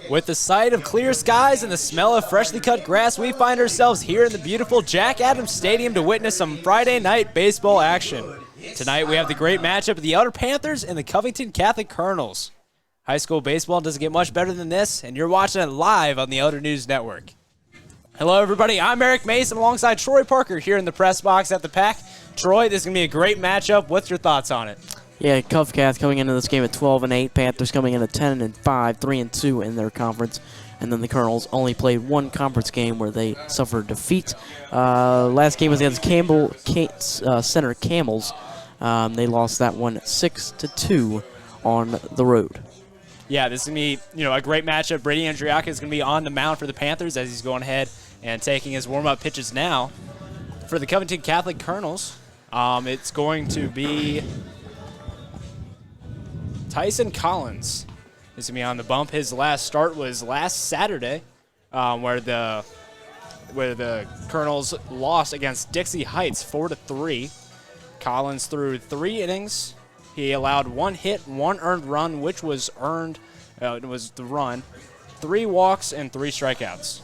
With the sight of clear skies and the smell of freshly cut grass, we find ourselves here in the beautiful Jack Adams Stadium to witness some Friday night baseball action. Tonight we have the great matchup of the Elder Panthers and the Covington Catholic Colonels. High school baseball doesn't get much better than this, and you're watching it live on the Elder News Network. Hello, everybody. I'm Eric Mason alongside Troy Parker here in the press box at the Pack. Troy, this is going to be a great matchup. What's your thoughts on it? Yeah, Covcath coming into this game at 12-8. Panthers coming in at 10-5, 3-2 in their conference. And then the Colonels only played one conference game where they suffered defeat. Last game was against Center Camels. They lost that one 6-2 on the road. Yeah, this is going to be a great matchup. Brady Andriaka is going to be on the mound for the Panthers as he's going ahead and taking his warm-up pitches now. For the Covington Catholic Colonels, it's going to be Tyson Collins is going to be on the bump. His last start was last Saturday where the Colonels lost against Dixie Heights 4-3. Collins threw 3 innings. He allowed 1 hit, 1 earned run, which was earned. It was the run. 3 walks and 3 strikeouts.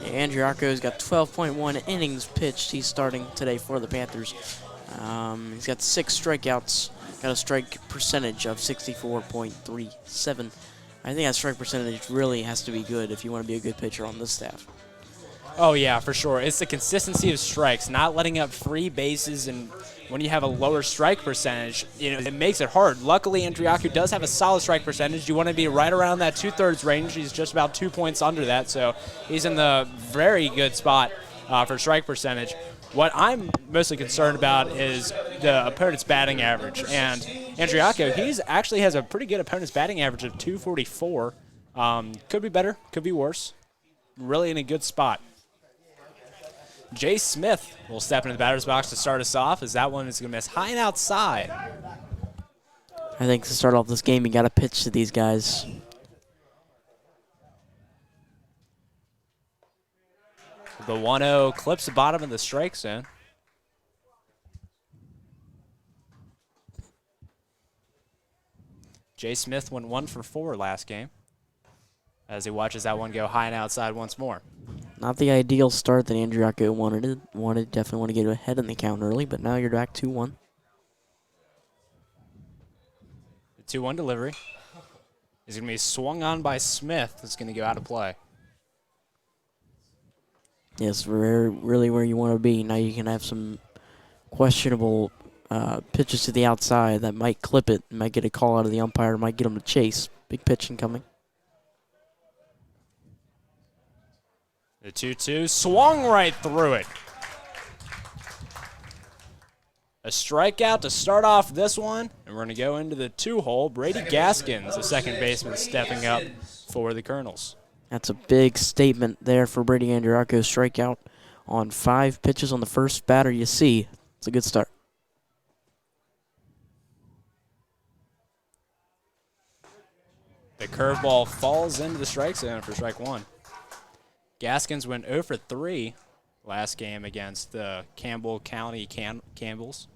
Yeah, Andriako's got 12.1 innings pitched. He's starting today for the Panthers. He's got 6 strikeouts. Got a strike percentage of 64.37. I think that strike percentage really has to be good if you want to be a good pitcher on this staff. Oh, yeah, for sure. It's the consistency of strikes, not letting up free bases, and when you have a lower strike percentage, it makes it hard. Luckily, Andriaku does have a solid strike percentage. You want to be right around that 2/3 range. He's just about 2 points under that, so he's in the very good spot for strike percentage. What I'm mostly concerned about is the opponent's batting average. And Andriaco, he actually has a pretty good opponent's batting average of 244. Could be better, could be worse. Really in a good spot. Jay Smith will step into the batter's box to start us off, as that one is going to miss high and outside. I think to start off this game, you got to pitch to these guys. The 1-0 clips the bottom of the strike zone. Jay Smith went 1 for 4 last game as he watches that one go high and outside once more. Not the ideal start that Andriaco wanted. Definitely want to get ahead in the count early, but now you're back 2-1. The 2-1 delivery is going to be swung on by Smith. It's going to go out of play. Yes, really where you want to be. Now you can have some questionable pitches to the outside that might clip it, might get a call out of the umpire, might get him to chase. Big pitch incoming. The 2-2 swung right through it. A strikeout to start off this one, and we're going to go into the 2-hole. Brady Gaskins, the second baseman, stepping up for the Colonels. That's a big statement there for Brady Andriaco. Strikeout on 5 pitches on the first batter you see. It's a good start. The curveball falls into the strike zone for strike 1. Gaskins went 0 for 3 last game against the Campbell County Campbells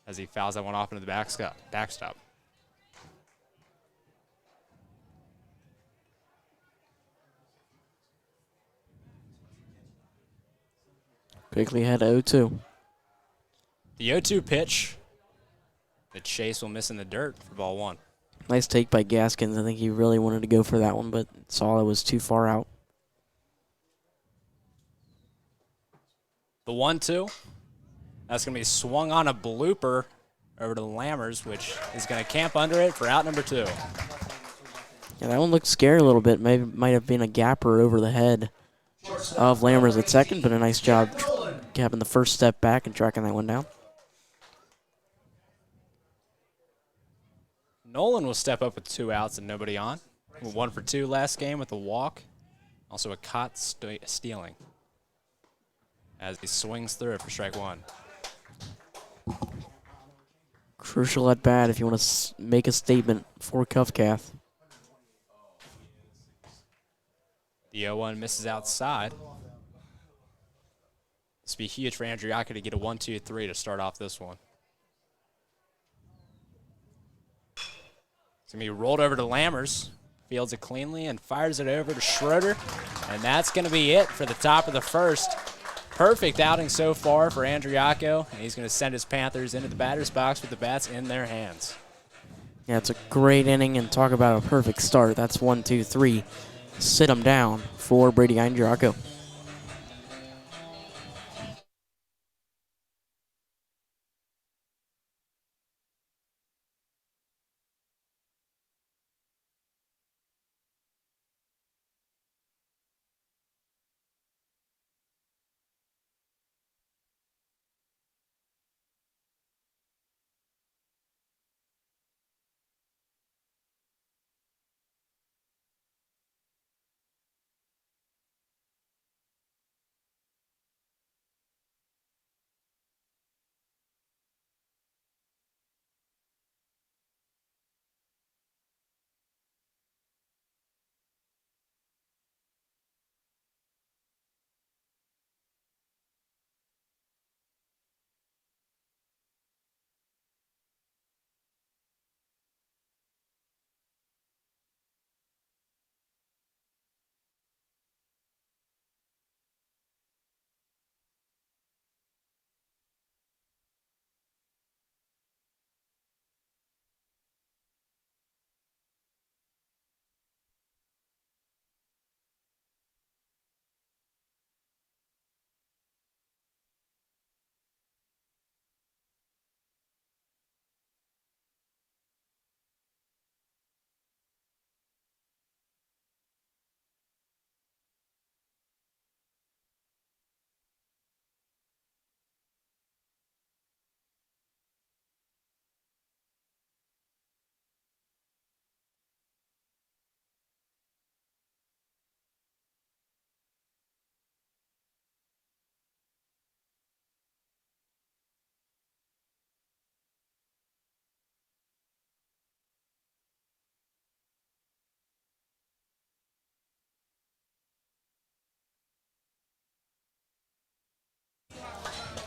as he fouls that one off into the backstop. Quickly head 0-2. The 0-2 pitch. The chase will miss in the dirt for ball 1. Nice take by Gaskins. I think he really wanted to go for that one, but saw it was too far out. The 1-2. That's going to be swung on a blooper over to the Lammers, which is going to camp under it for out number 2. Yeah, that one looked scary a little bit. Maybe might have been a gapper over the head of Lammers at second, but a nice job having the first step back and tracking that one down. Nolan will step up with 2 outs and nobody on. 1 for 2 last game with a walk. Also a caught stealing as he swings through it for strike 1. Crucial at bat if you want to make a statement for Covcath. The 0-1 misses outside. This would be huge for Andriaca to get a 1-2-3 to start off this one. going to be rolled over to Lammers. Fields it cleanly and fires it over to Schroeder. And that's going to be it for the top of the first. Perfect outing so far for Andriacco. And he's going to send his Panthers into the batter's box with the bats in their hands. Yeah, it's a great inning, and talk about a perfect start. That's 1, 2, 3. Sit him down for Brady Andriacco.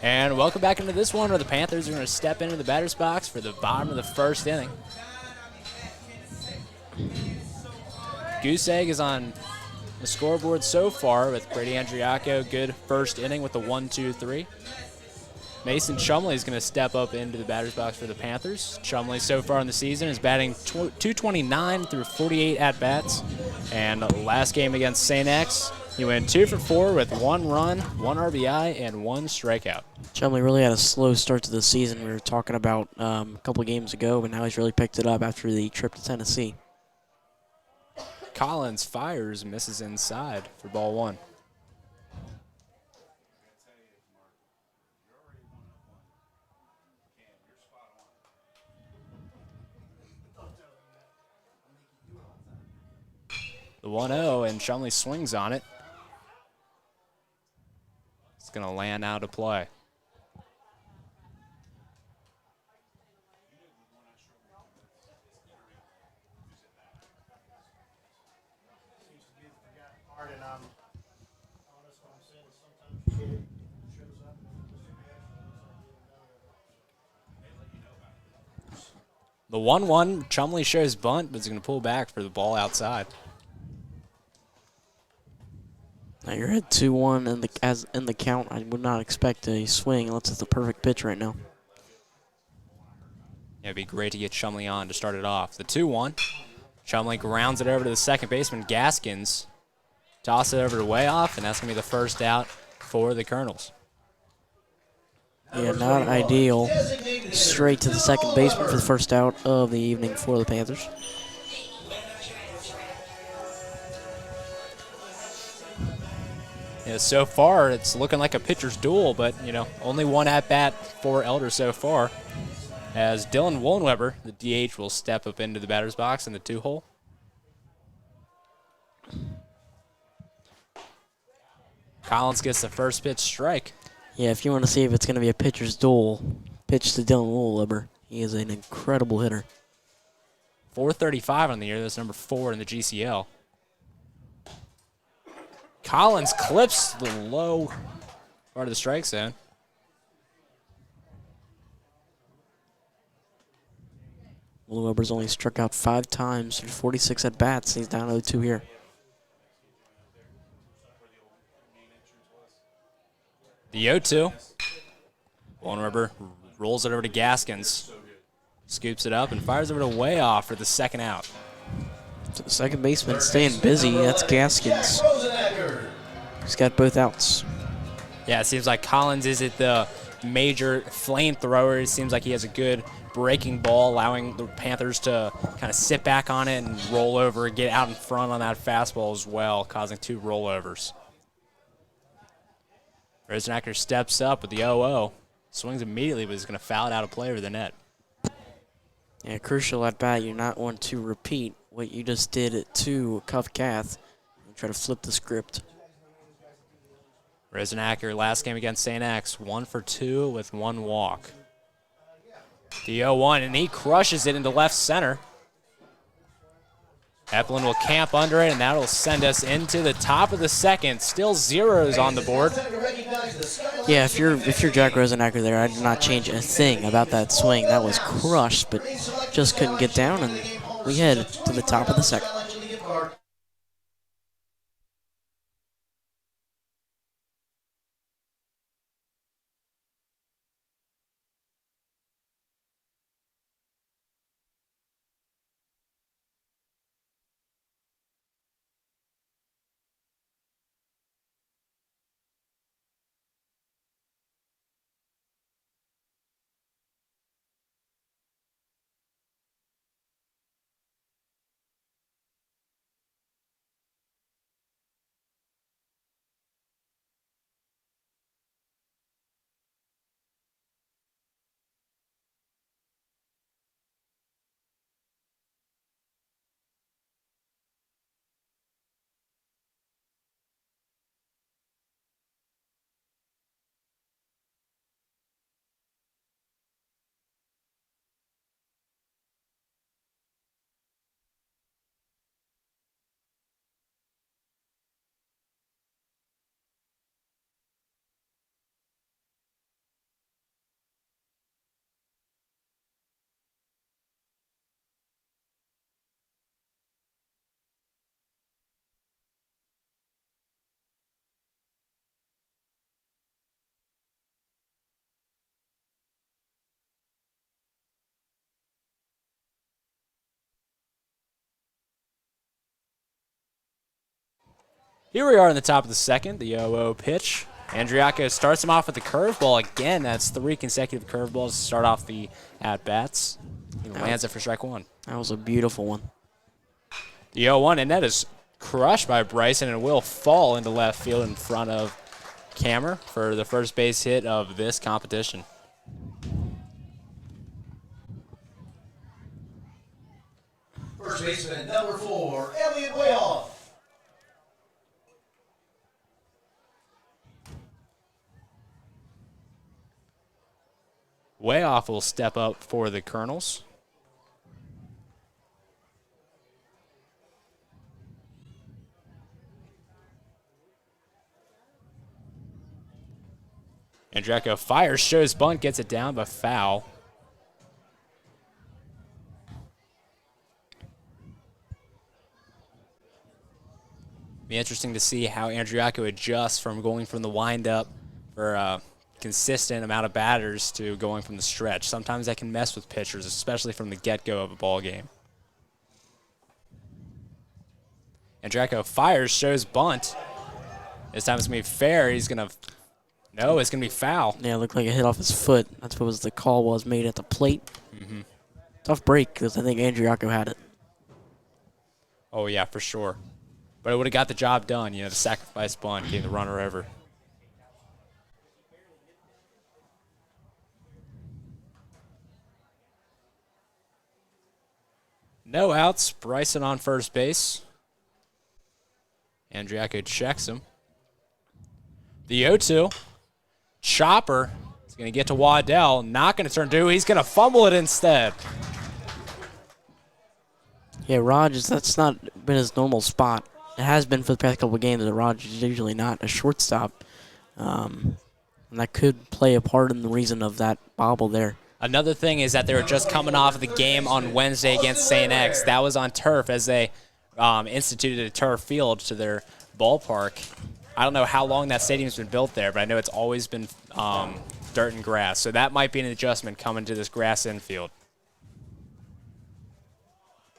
And welcome back into this one where the Panthers are going to step into the batter's box for the bottom of the first inning. Goose Egg is on the scoreboard so far with Brady Andriacco. Good first inning with the 1-2-3. Mason Chumley is going to step up into the batter's box for the Panthers. Chumley so far in the season is batting .229 through 48 at-bats. And last game against St. X, he went 2 for 4 with 1 run, 1 RBI, and 1 strikeout. Chumley really had a slow start to the season. We were talking about a couple of games ago, but now he's really picked it up after the trip to Tennessee. Collins fires, misses inside for ball 1. The 1-0, and Chumley swings on it. It's going to land out of play. The 1-1, Chumley shows bunt, but is going to pull back for the ball outside. Now you're at 2-1 in the count. I would not expect a swing unless it's the perfect pitch right now. Yeah, it'd be great to get Chumley on to start it off. The 2-1, Chumley grounds it over to the second baseman, Gaskins. Toss it over to way off, and that's going to be the first out for the Colonels. Yeah, not ideal. Straight to the second baseman for the first out of the evening for the Panthers. Yeah, so far, it's looking like a pitcher's duel, but, only 1 at-bat for Elder so far. As Dylan Wollweber, the DH, will step up into the batter's box in the 2-hole. Collins gets the first pitch strike. Yeah, if you want to see if it's going to be a pitcher's duel, pitch to Dylan Wollweber. He is an incredible hitter. 435 on the year. That's number 4 in the GCL. Collins clips the low part of the strike zone. Will Weber's only struck out 5 times through 46 at-bats. He's down 0-2 here. The 0-2. Will Weber rolls it over to Gaskins. Scoops it up and fires over to way off for the second out. So the second baseman staying busy. That's Gaskins. He's got both outs. Yeah, it seems like Collins isn't the major flamethrower. It seems like he has a good breaking ball, allowing the Panthers to kind of sit back on it and roll over and get out in front on that fastball as well, causing 2 rollovers. Rosenacker steps up with the 0-0. Swings immediately, but he's going to foul it out of play over the net. Yeah, crucial at bat. You're not want to repeat what you just did to Cuff Cath and try to flip the script. Rosenacker, last game against St. X, 1 for 2 with 1 walk. The 0-1, and he crushes it into left center. Eplin will camp under it, and that'll send us into the top of the second. Still zeros on the board. Yeah, if you're Jack Rosenacker there, I'd not change a thing about that swing. That was crushed, but just couldn't get down, and we head to the top of the second. Here we are in the top of the second, the 0-0 pitch. Andriaco starts him off with the curveball again. That's 3 consecutive curveballs to start off the at-bats. He lands it for strike 1. That was a beautiful one. The 0-1, and that is crushed by Bryson and will fall into left field in front of Kammer for the first base hit of this competition. First baseman, number 4, Elliot Wayoff. Wayoff will step up for the Colonels. Andriaco fires, shows bunt, gets it down, but foul. Be interesting to see how Andriaco adjusts from going from the windup for a consistent amount of batters to going from the stretch. Sometimes that can mess with pitchers, especially from the get-go of a ball game. Andriaco fires, shows bunt. This time it's going to be fair. He's going to... No, it's going to be foul. Yeah, it looked like it hit off his foot. That's what was the call was made at the plate. Tough break because I think Andriaco had it. Oh, yeah, for sure. But it would have got the job done. You know, the sacrifice bunt, getting the runner over. No outs. Bryson on first base. Andriaco checks him. The 0-2. Chopper is going to get to Waddell. Not going to turn to. He's going to fumble it instead. Yeah, Rogers, that's not been his normal spot. It has been for the past couple of games, but Rogers is usually not a shortstop. And that could play a part in the reason of that bobble there. Another thing is that they were just coming off of the game on Wednesday against St. X. That was on turf as they instituted a turf field to their ballpark. I don't know how long that stadium's been built there, but I know it's always been dirt and grass. So that might be an adjustment coming to this grass infield.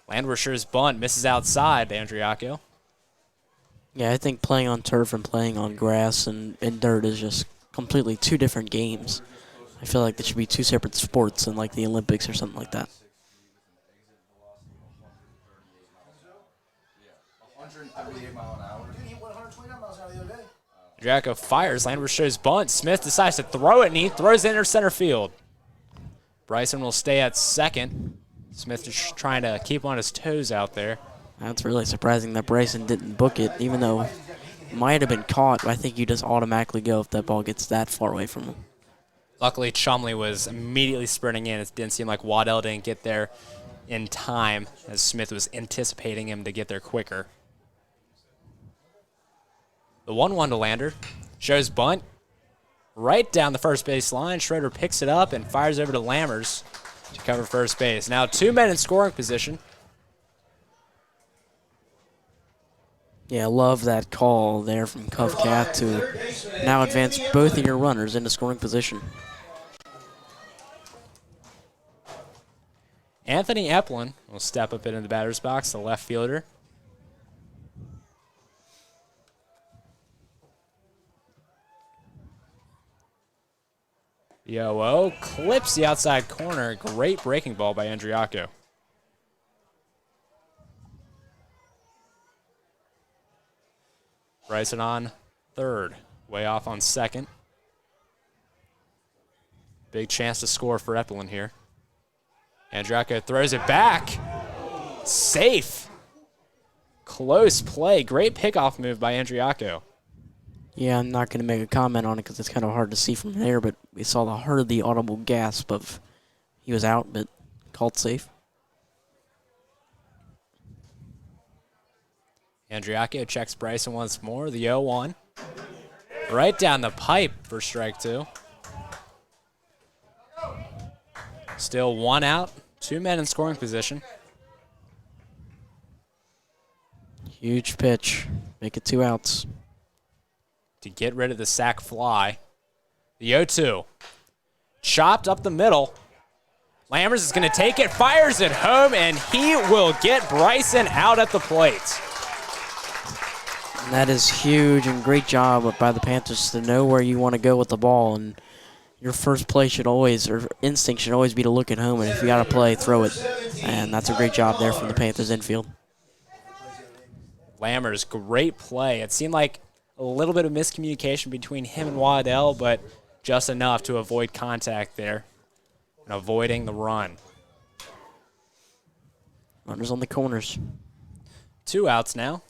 Landwerscher's bunt misses outside, Andriacchio. Yeah, I think playing on turf and playing on grass and dirt is just completely two different games. I feel like they should be two separate sports in like the Olympics or something like that. 138 mile an hour. Dude, he went 129 miles an hour the other day. Andriacchio fires. Landwerscher's bunt. Smith decides to throw it, and he throws it into center field. Bryson will stay at second. Smith is trying to keep on his toes out there. That's really surprising that Bryson didn't book it, even though it might have been caught. I think you just automatically go if that ball gets that far away from him. Luckily, Chumley was immediately sprinting in. It didn't seem like Waddell didn't get there in time, as Smith was anticipating him to get there quicker. The 1-1 to Lander. Shows bunt right down the first base line. Schroeder picks it up and fires over to Lammers to cover first base. Now 2 men in scoring position. Yeah, love that call there from Covcat to now advance both of your runners into scoring position. Anthony Eplin will step up into the batter's box, the left fielder. Yo-O clips the outside corner. Great breaking ball by Andriacchio. Bryson on third. Way off on second. Big chance to score for Eplin here. Andriacchio throws it back. Safe. Close play. Great pickoff move by Andriacchio. Yeah, I'm not going to make a comment on it because it's kind of hard to see from there, but we heard the audible gasp of he was out, but called safe. Andriacchio checks Bryson once more. The 0-1. Right down the pipe for strike two. Still 1 out. 2 men in scoring position. Huge pitch. Make it 2 outs. To get rid of the sac fly. The 0-2. Chopped up the middle. Lammers is going to take it, fires it home, and he will get Bryson out at the plate. And that is huge and great job by the Panthers to know where you want to go with the ball. And your first play should always, or instinct should always be to look at home. And if you got to play, throw it. And that's a great job there from the Panthers infield. Lammers, great play. It seemed like a little bit of miscommunication between him and Waddell, but just enough to avoid contact there and avoiding the run. Runners on the corners. 2 outs now.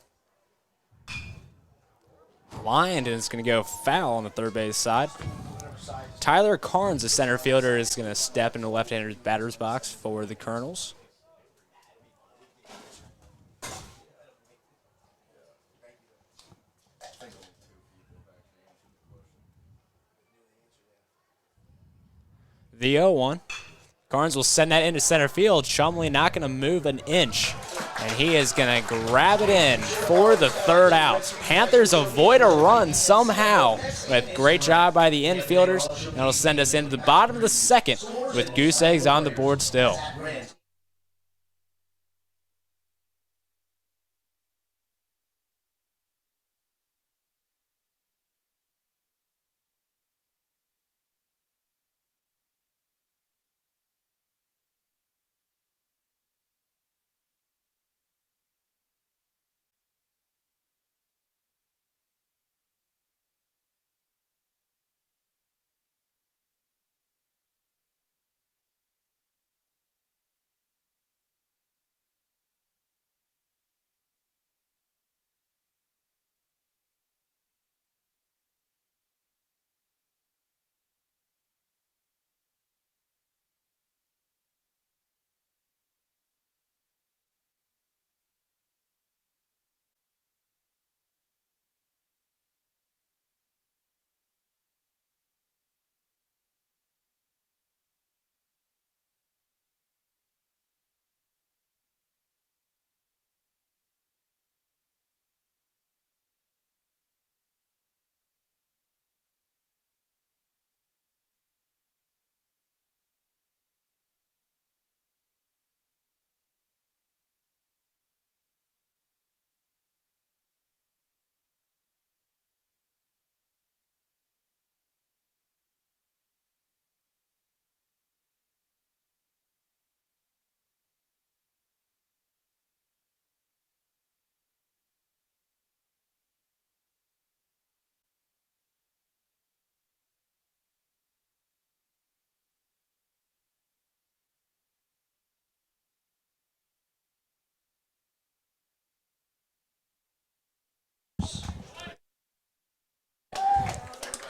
Lined, and it's going to go foul on the third base side. Tyler Carnes, the center fielder, is going to step into the left-hander batter's box for the Colonels. The 0-1. Carnes will send that into center field. Chumley not going to move an inch. And he is going to grab it in for the third out. Panthers avoid a run somehow with great job by the infielders. And it'll send us into the bottom of the second with Goose Eggs on the board still.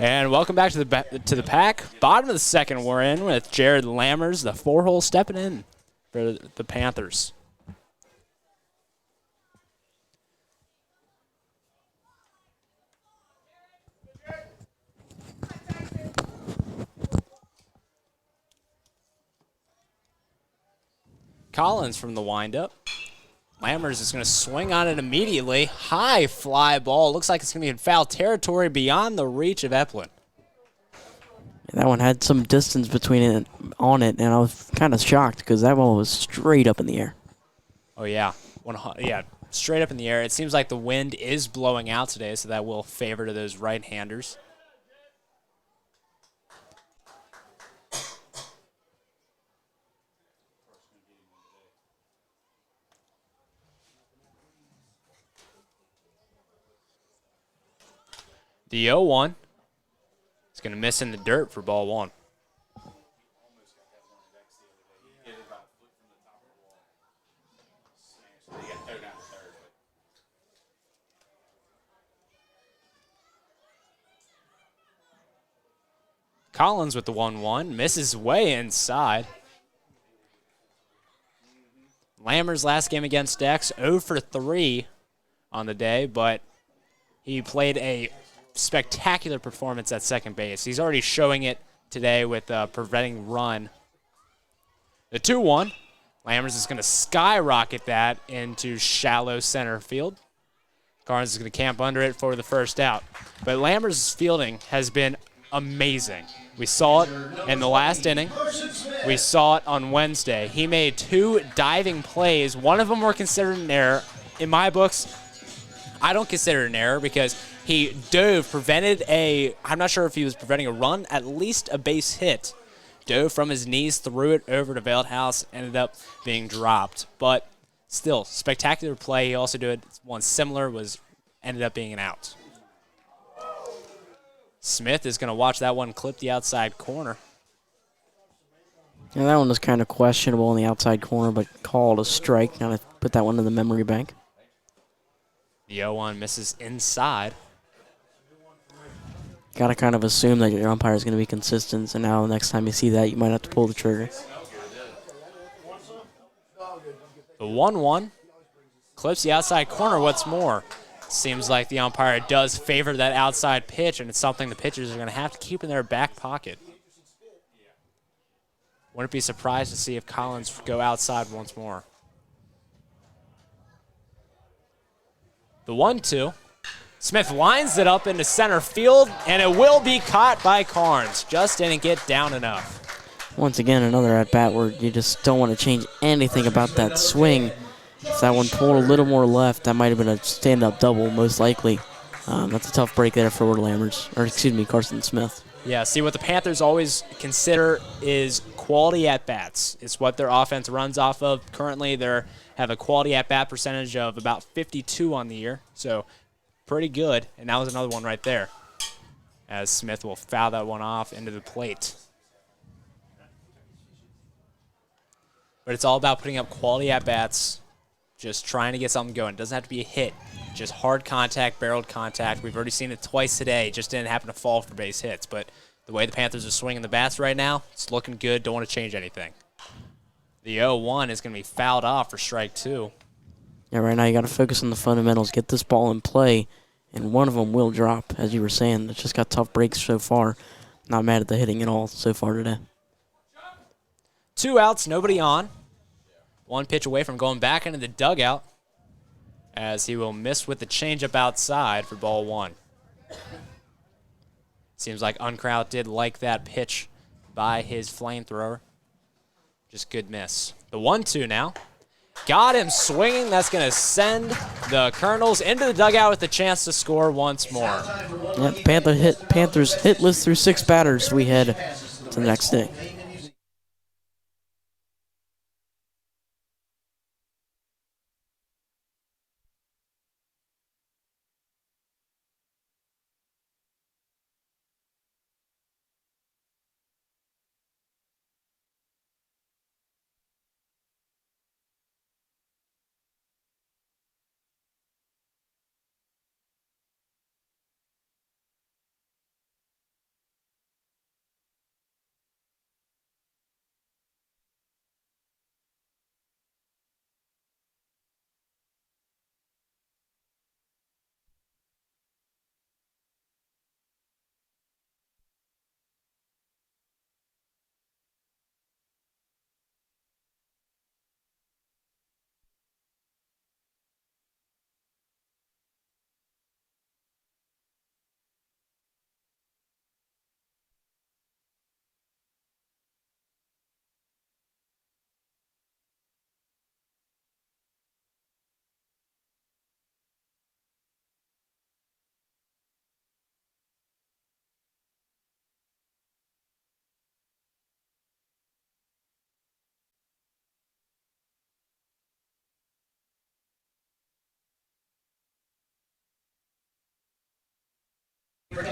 And welcome back to the pack. Bottom of the second, we're in with Jared Lammers, the 4-hole, stepping in for the Panthers. Collins from the windup. Lammers is going to swing on it immediately. High fly ball. Looks like it's going to be in foul territory beyond the reach of Eplin. That one had some distance between it on it, and I was kind of shocked because that ball was straight up in the air. Oh, yeah. Yeah, straight up in the air. It seems like the wind is blowing out today, so that will favor to those right-handers. The 0-1 is going to miss in the dirt for ball one. Collins with the 1-1, misses way inside. Lammers' last game against Dex, 0 for 3 on the day, but he played a spectacular performance at second base. He's already showing it today with preventing run. The 2-1, Lammers is going to skyrocket that into shallow center field. Carnes is going to camp under it for the first out. But Lammers' fielding has been amazing. We saw it in the last inning. We saw it on Wednesday. He made 2 diving plays. One of them were considered an error. In my books, I don't consider it an error because he dove, I'm not sure if he was preventing a run, at least a base hit. Dove from his knees, threw it over to Veldhouse, ended up being dropped. But still, spectacular play. He also did one similar, ended up being an out. Smith is going to watch that one clip the outside corner. Yeah, that one was kind of questionable in the outside corner, but called a strike. Now to put that one in the memory bank. The 0-1 misses inside. Got to kind of assume that your umpire is going to be consistent, so now next time you see that, you might have to pull the trigger. The 1-1 clips the outside corner. What's more, seems like the umpire does favor that outside pitch, and it's something the pitchers are going to have to keep in their back pocket. Wouldn't be surprised to see if Collins go outside once more. The 1-2. Smith lines it up into center field, and it will be caught by Carnes. Just didn't get down enough. Once again, another at-bat where you just don't want to change anything about that swing. If that one pulled a little more left, that might have been a stand-up double, most likely. That's a tough break there for Carson Smith. Yeah, see, what the Panthers always consider is quality at-bats. It's what their offense runs off of. Currently, they have a quality at-bat percentage of about 52 on the year, so pretty good. And that was another one right there, as Smith will foul that one off into the plate. But it's all about putting up quality at-bats, just trying to get something going. It doesn't have to be a hit, just hard contact, barreled contact. We've already seen it twice today. It just didn't happen to fall for base hits. But the way the Panthers are swinging the bats right now, it's looking good. Don't want to change anything. The 0-1 is going to be fouled off for strike 2. Yeah, right now you got to focus on the fundamentals, get this ball in play, and one of them will drop, as you were saying. It's just got tough breaks so far. Not mad at the hitting at all so far today. 2 outs, nobody on. 1 pitch away from going back into the dugout, as he will miss with the changeup outside for ball 1. Seems like Unkraut did like that pitch by his flamethrower. Just good miss. The 1-2 now. Got him swinging. That's going to send the Colonels into the dugout with the chance to score once more. Yeah, Panthers hitless through 6 batters. We head to the next inning.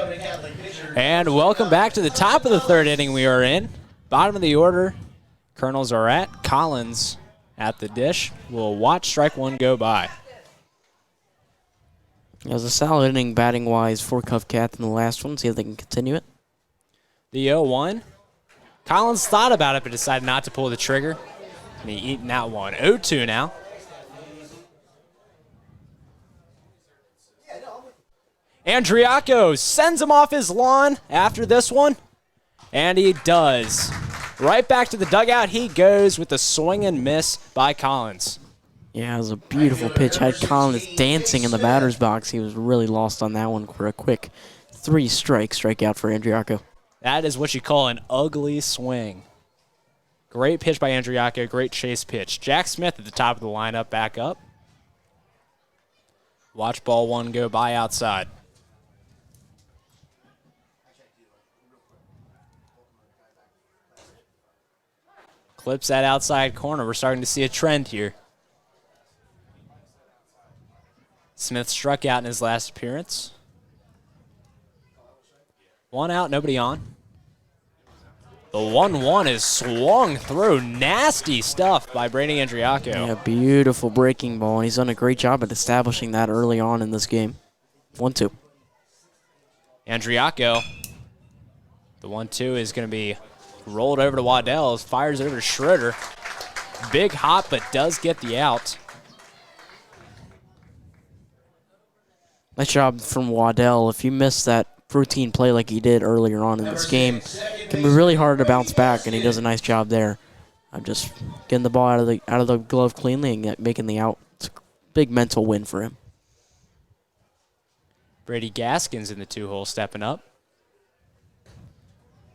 Covington Catholic pitcher. And welcome back to the top of the third inning we are in. Bottom of the order, Colonels are at. Collins at the dish. We'll watch strike one go by. It was a solid inning batting-wise for Covcat in the last one. See if they can continue it. The 0-1. Collins thought about it but decided not to pull the trigger. And he eating that one. 0-2 now. Andriaco sends him off his lawn after this one. And he does. Right back to the dugout he goes with the swing and miss by Collins. Yeah, it was a beautiful pitch. Had Collins dancing in the batter's box. He was really lost on that one for a quick 3-strikeout for Andriaco. That is what you call an ugly swing. Great pitch by Andriaco. Great chase pitch. Jack Smith at the top of the lineup back up. Watch ball one go by outside. Clips that outside corner. We're starting to see a trend here. Smith struck out in his last appearance. One out, nobody on. The 1-1 is swung through. Nasty stuff by Brady Andriaco. Yeah, beautiful breaking ball, and he's done a great job at establishing that early on in this game. 1-2. Andriaco. The 1-2 is going to be rolled over to Waddell. Fires over to Schroeder. Big hop, but does get the out. Nice job from Waddell. If you miss that routine play like he did earlier on in this game, it can be really hard to bounce back, and he does a nice job there. I'm just getting the ball out of the glove cleanly and making the out. It's a big mental win for him. Brady Gaskins in the 2-hole stepping up.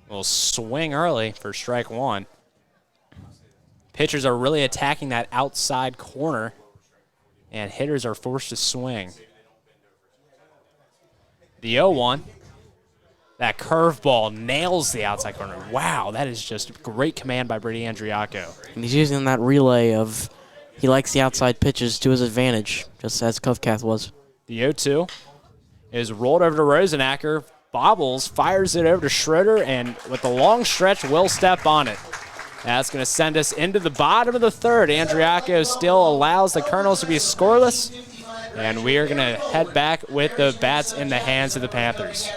Will swing early for strike one. Pitchers are really attacking that outside corner, and hitters are forced to swing. The 0-1. That curveball nails the outside corner. Wow, that is just great command by Brady Andriaco. And he's using that relay of he likes the outside pitches to his advantage, just as Covcath was. The 0-2 is rolled over to Rosenacker. Bobbles, fires it over to Schroeder, and with the long stretch, will step on it. That's going to send us into the bottom of the third. Andriaco still allows the Colonels to be scoreless, and we are going to head back with the bats in the hands of the Panthers.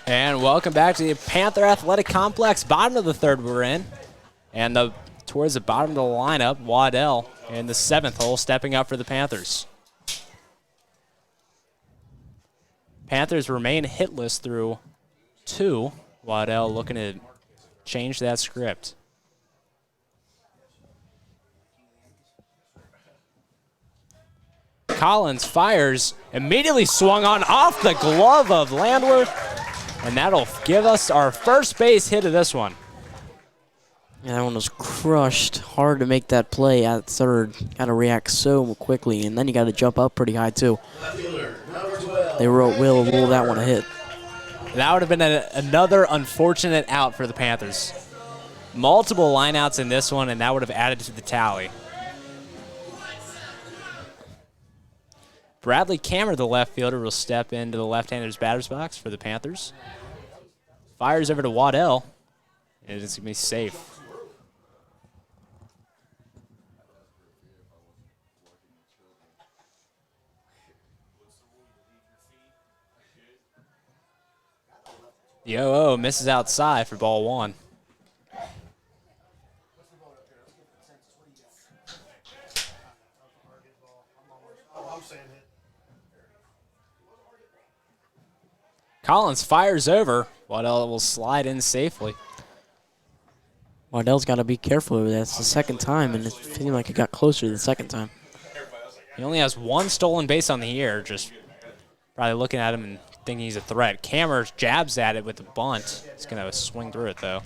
And welcome back to the Panther Athletic Complex. Bottom of the third we're in. And towards the bottom of the lineup, Waddell in the 7th hole stepping up for the Panthers. Panthers remain hitless through 2. Waddell looking to change that script. Collins fires, immediately swung on off the glove of Landworth, and that'll give us our first base hit of this one. Yeah, that one was crushed. Hard to make that play at third. Got to react so quickly, and then you got to jump up pretty high too. They will rule that one a hit. That would have been another unfortunate out for the Panthers. Multiple lineouts in this one, and that would have added to the tally. Bradley Kammer, the left fielder, will step into the left-hander's batter's box for the Panthers. Fires over to Waddell, and it's going to be safe. The 0-0 misses outside for ball one. Collins fires over. Waddell will slide in safely. Waddell's got to be careful with that. It's the second time, and it seemed like it got closer the second time. He only has one stolen base on the year, just probably looking at him and thinking he's a threat. Kammer jabs at it with a bunt. He's going to swing through it, though.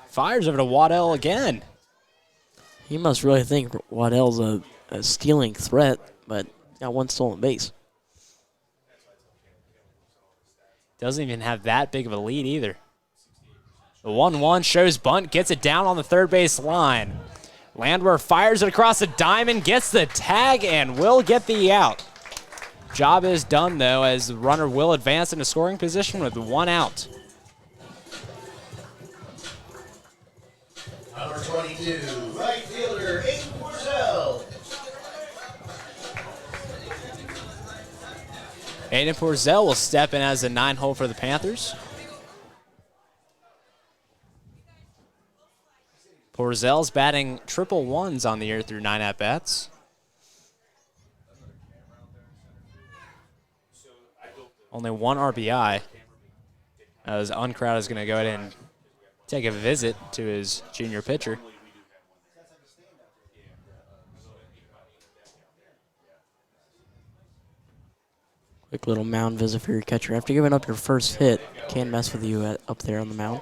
Fires over to Waddell again. He must really think Waddell's a stealing threat, but got one stolen base. Doesn't even have that big of a lead either. The 1-1 shows bunt, gets it down on the third base line. Landwehr fires it across the diamond, gets the tag, and will get the out. Job is done, though, as the runner will advance into scoring position with one out. Number 22, right fielder, Aiden Porcel. Aiden Porzel will step in as a 9-hole for the Panthers. Porzel's batting triple ones on the year through 9 at-bats. Only 1 RBI. As Uncrowd is going to go ahead and take a visit to his junior pitcher. Quick little mound visit for your catcher. After giving up your first hit, can't mess with you up there on the mound.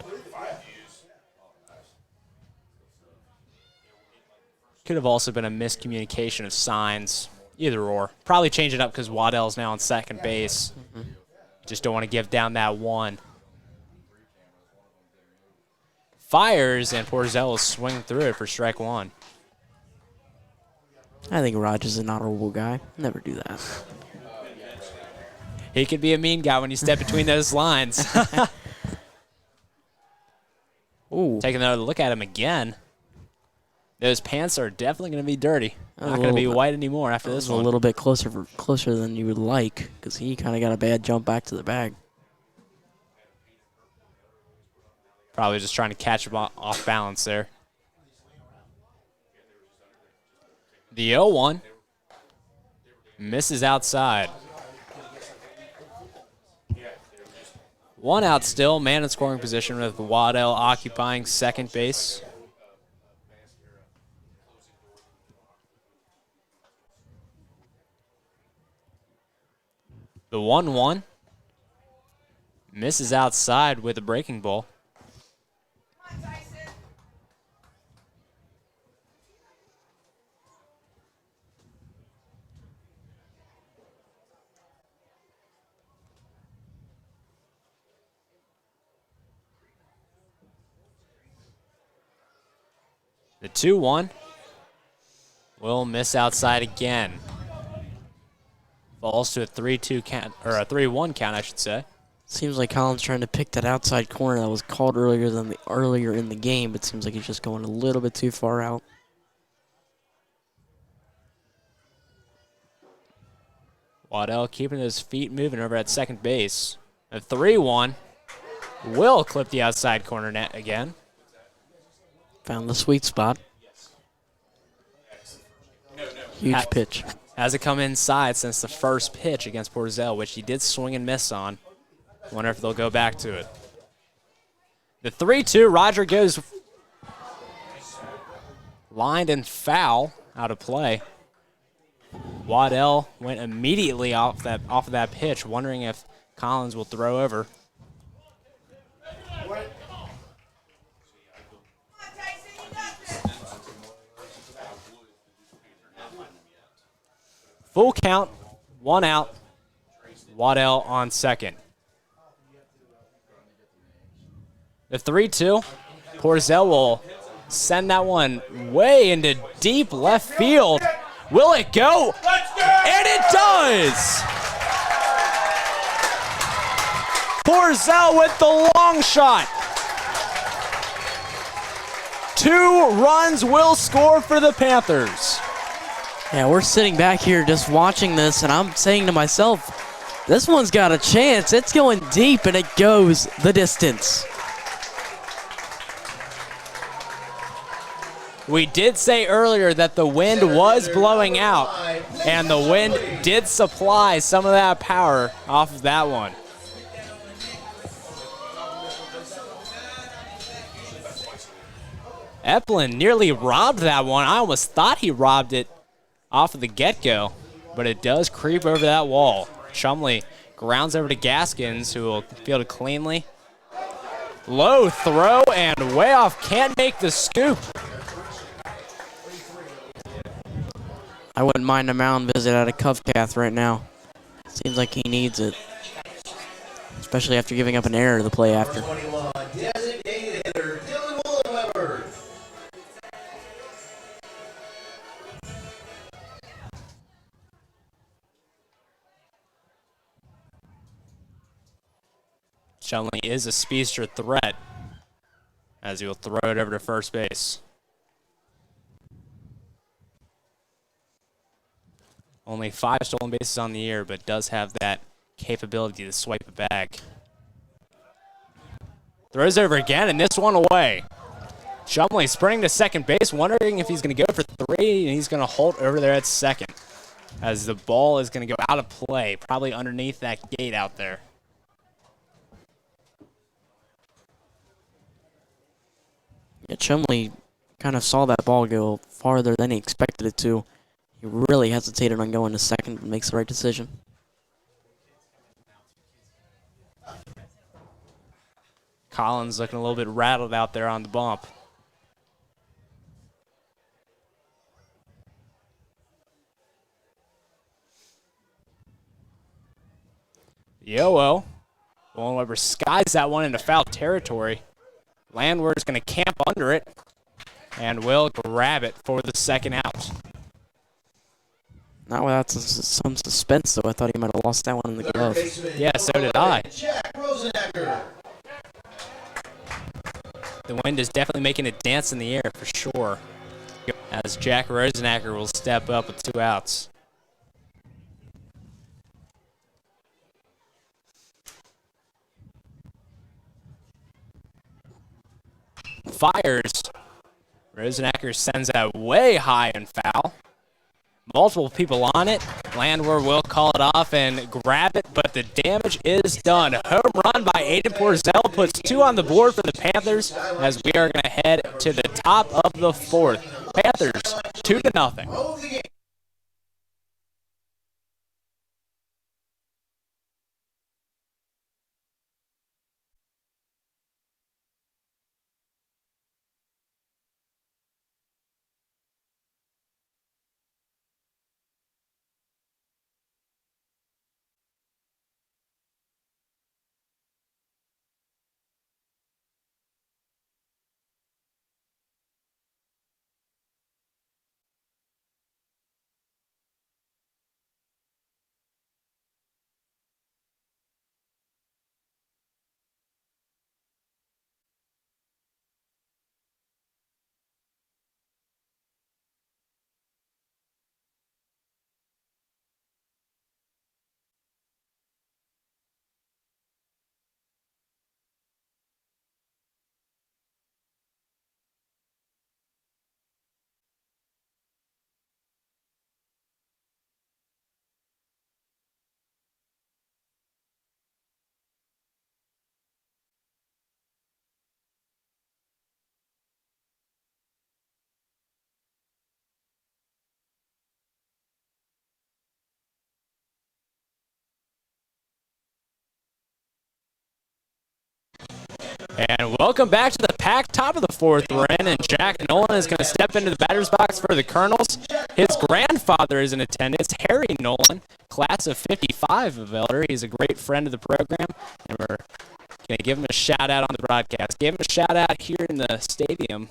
Could have also been a miscommunication of signs. Either or. Probably change it up because Waddell's now on second base. Just don't want to give down that one. Fires, and Porzel will swing through it for strike one. I think Raj is an honorable guy. Never do that. He could be a mean guy when you step between those lines. Ooh. Taking another look at him again. Those pants are definitely going to be dirty. Not going to be white anymore after this one. A little bit closer than you would like, because he kind of got a bad jump back to the bag. Probably just trying to catch him off balance there. The 0-1 misses outside. 1 out still, man in scoring position with Waddell occupying second base. The 1-1 misses outside with a breaking ball. The 2-1 will miss outside again. Falls to a 3-2 count, or a 3-1 count, I should say. Seems like Collins trying to pick that outside corner that was called earlier in the game, but seems like he's just going a little bit too far out. Waddell keeping his feet moving over at second base. A 3-1 will clip the outside corner net again. Found the sweet spot. Huge pitch. Hasn't come inside since the first pitch against Porzel, which he did swing and miss on. Wonder if they'll go back to it. The 3-2, Roger goes lined and foul out of play. Waddell went immediately off of that pitch, wondering if Collins will throw over. Full count, 1 out. Waddell on second. The 3-2. Porzell will send that one way into deep left field. Will it go? And it does! Porzell with the long shot. 2 runs will score for the Panthers. Yeah, we're sitting back here just watching this, and I'm saying to myself, this one's got a chance. It's going deep, and it goes the distance. We did say earlier that the wind was blowing out, and the wind did supply some of that power off of that one. Eplin nearly robbed that one. I almost thought he robbed it off of the get-go, but it does creep over that wall. Chumley grounds over to Gaskins, who will field it cleanly. Low throw and way off. Can't make the scoop. I wouldn't mind a mound visit at a Covcath right now. Seems like he needs it, especially after giving up an error to the play after. Designated hitter, Dylan Willenweber. Chumley is a speedster threat as he will throw it over to first base. Only 5 stolen bases on the year, but does have that capability to swipe it back. Throws over again, and this one away. Chumley sprinting to second base, wondering if he's going to go for 3, and he's going to hold over there at second as the ball is going to go out of play, probably underneath that gate out there. Yeah, Chumley kind of saw that ball go farther than he expected it to. He really hesitated on going to second, but makes the right decision. Collins looking a little bit rattled out there on the bump. Yo-oh. Willenweber skies that one into foul territory. Landwehr's going to camp under it and will grab it for the second out. Not without some suspense, though. I thought he might have lost that one in the glove. Yeah, so did I. Jack Rosenacker. The wind is definitely making it dance in the air for sure, as Jack Rosenacker will step up with 2 outs. Fires. Rosenacker sends that way high and foul. Multiple people on it. Landwehr will call it off and grab it, but the damage is done. Home run by Aiden Porzell puts 2 on the board for the Panthers as we are going to head to the top of the 4th. Panthers 2-0. And welcome back to the packed. Top of the fourth we're in, and Jack Nolan is going to step into the batter's box for the Colonels. His grandfather is in attendance, Harry Nolan, class of 55 of Elder. He's a great friend of the program, and we're going to give him a shout-out on the broadcast. Gave him a shout-out here in the stadium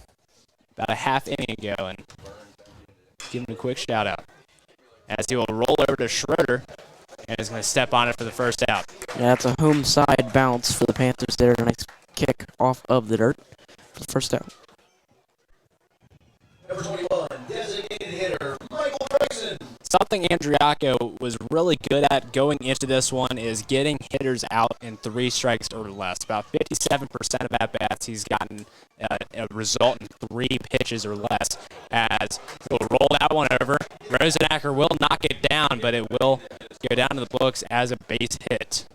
about a half inning ago, and give him a quick shout-out. As he will roll over to Schroeder, and is going to step on it for the first out. Yeah, it's a home side bounce for the Panthers there. Nice kick off of the dirt for the first out. Number 21, designated hitter, Michael Bryson. Something Andriaco was really good at going into this one is getting hitters out in 3 strikes or less. About 57% of at-bats he's gotten a result in 3 pitches or less. As he'll roll that one over. Rosenacker will knock it down, but it will go down to the books as a base hit.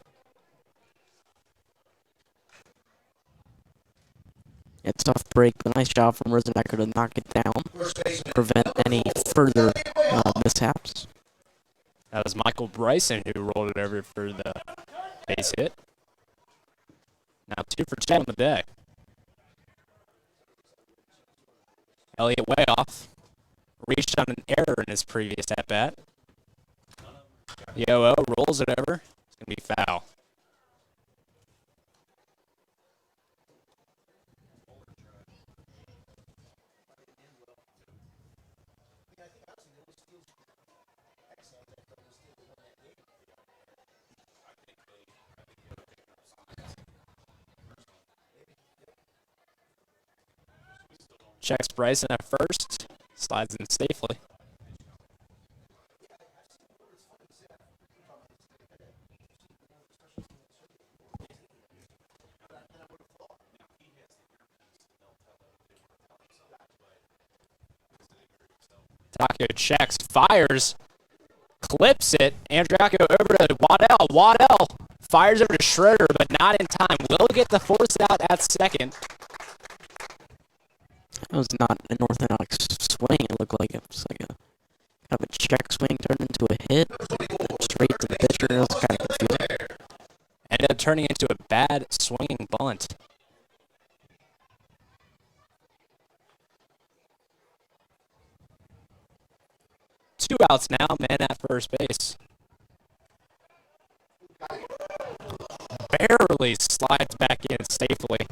A tough break, but nice job from Rosenacker to knock it down, prevent any further mishaps. That was Michael Bryson who rolled it over for the base hit. Now 2 for 2 on the day. Elliott way off. Reached on an error in his previous at-bat. The 0-0 rolls it over. It's going to be foul. Checks Bryson at first. Slides in safely. Taco checks, fires, clips it. Andriaco over to Waddell. Waddell fires over to Schroeder, but not in time. Will get the force out at second. It was not an orthodox swing. It looked like it was like a kind of a check swing turned into a hit. Straight to the pitcher. It was kind of confusing. Ended up turning into a bad swinging bunt. Two outs now, man at first base. Barely slides back in safely.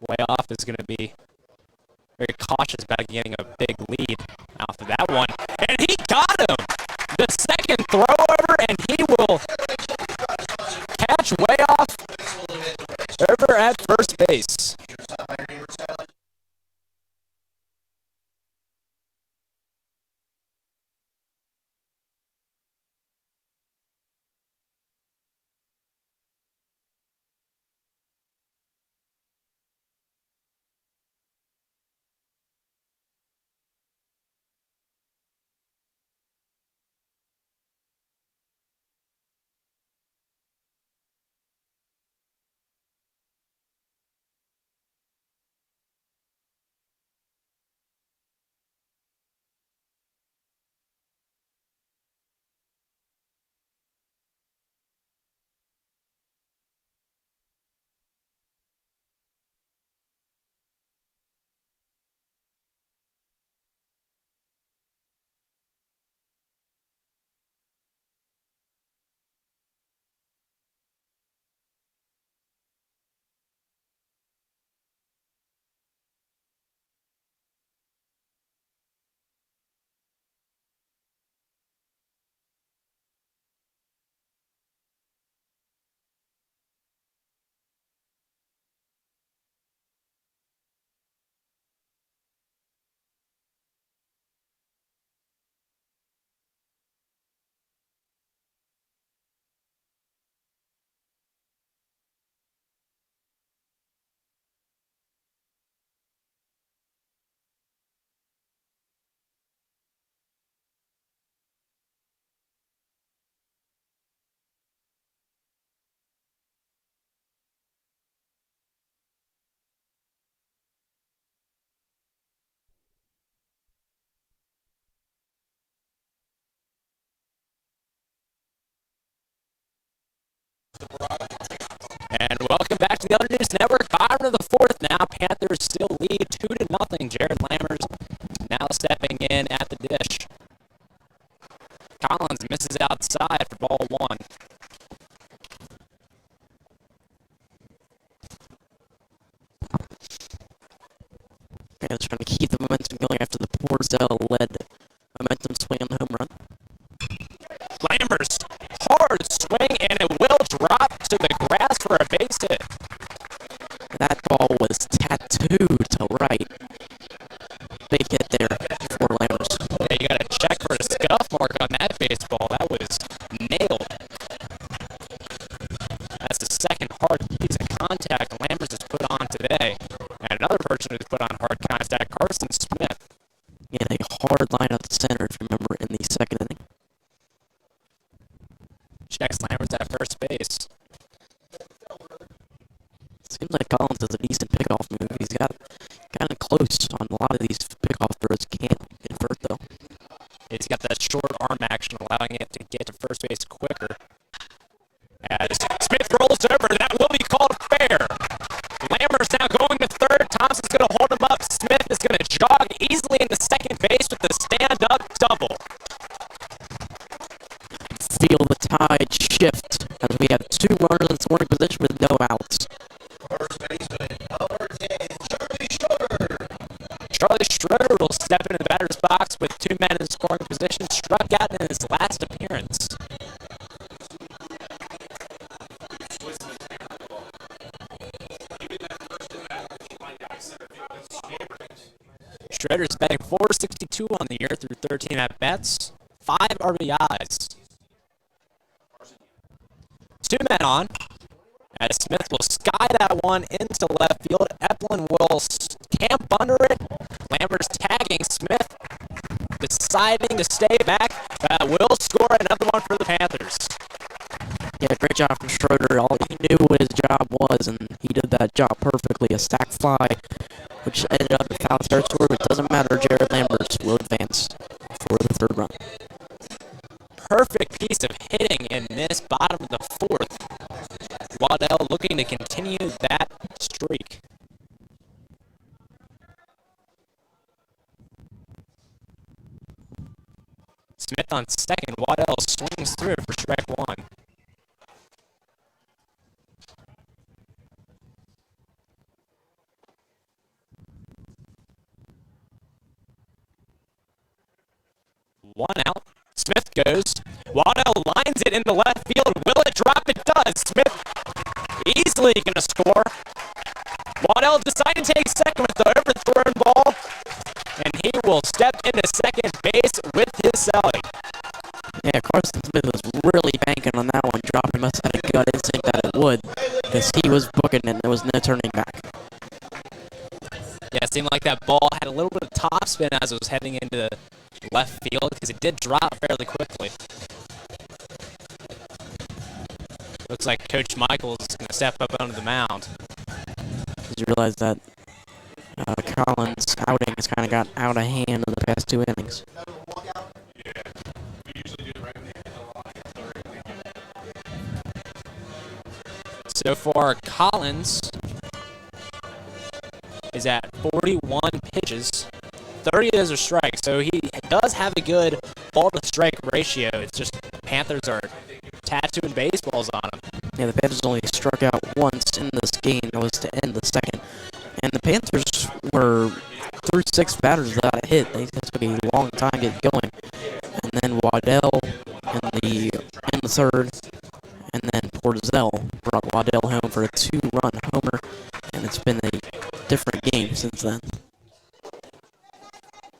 Way off is going to be very cautious about getting a big lead off of that one. And he got him! The second throw over, and he will catch way off over at first base. back to the other news network. Bottom of the fourth now. Panthers still lead 2-0. Jared Lammers now stepping in at the dish. Collins misses outside for ball one. Panthers trying to keep the momentum going after the Porzel-led momentum swing on the home run. Lammers, hard swing, and it will drop to the grass for a base hit. That ball was tattooed to right. Big hit there for Lammers. Yeah, you got to check for a scuff mark on that baseball. That was nailed. That's the second hard piece of contact Lammers has put on today. And another person who's put on hard contact, Carson Smith. He had a hard line up the center, if you remember, in the second inning. Checks Lammers at first base. Seems like Collins has a decent pickoff move. He's got kind of close on a lot of these pickoff throws. Can't convert, though. He's got that short arm action, allowing it to get to first base quicker. As Smith rolls over, that will be called fair. Lammers now going to third. Thompson's going to hold him up. Smith is going to jog easily into second base with the stand-up double. Feel the tide shift as we have two runners in scoring position with no outs. First baseman, number 10, Charlie Schroeder. Charlie Schroeder will step into the batter's box with two men in scoring position. Struck out in his last appearance. Schroeder's batting .462 on the year through 13 at-bats, 5 RBIs. Two men on, as Smith will sky that one into left field. Eplin will camp under it. Lammers tagging Smith, deciding to stay back. Will score another one for the Panthers. Yeah, great job from Schroeder. All he knew what his job was, and he did that job perfectly. A sac fly, which ended up in foul territory, but it doesn't matter. Jared Lammers will advance for the third run. Perfect piece of hitting in this bottom of the fourth. Waddell looking to continue that streak. Smith on second. Waddell swings through for strike one. One out. Smith goes. Waddell lines it in the left field. Will it drop? It does. Smith easily going to score. Waddell decided to take second with the overthrown ball, and he will step into second base with his celly. Yeah, Carson Smith was really banking on that one, dropping. Must have had a gut instinct that it would, because he was booking it and there was no turning back. Yeah, it seemed like that ball had a little bit of top spin as it was heading into left field, because it did drop fairly quickly. Looks like Coach Michaels is going to step up onto the mound. You realize that Collins' outing has kind of got out of hand in the past two innings. So far, Collins is at 41 pitches. 30 of those are strikes, so he does have a good ball-to-strike ratio. It's just the Panthers are tattooing baseballs on him. Yeah, the Panthers only struck out once in this game. That was to end the second. And the Panthers were through 6 batters without a hit. They took a long time to get going. And then Waddell in the third, and then Porzel brought Waddell home for a 2-run homer. And it's been a different game since then.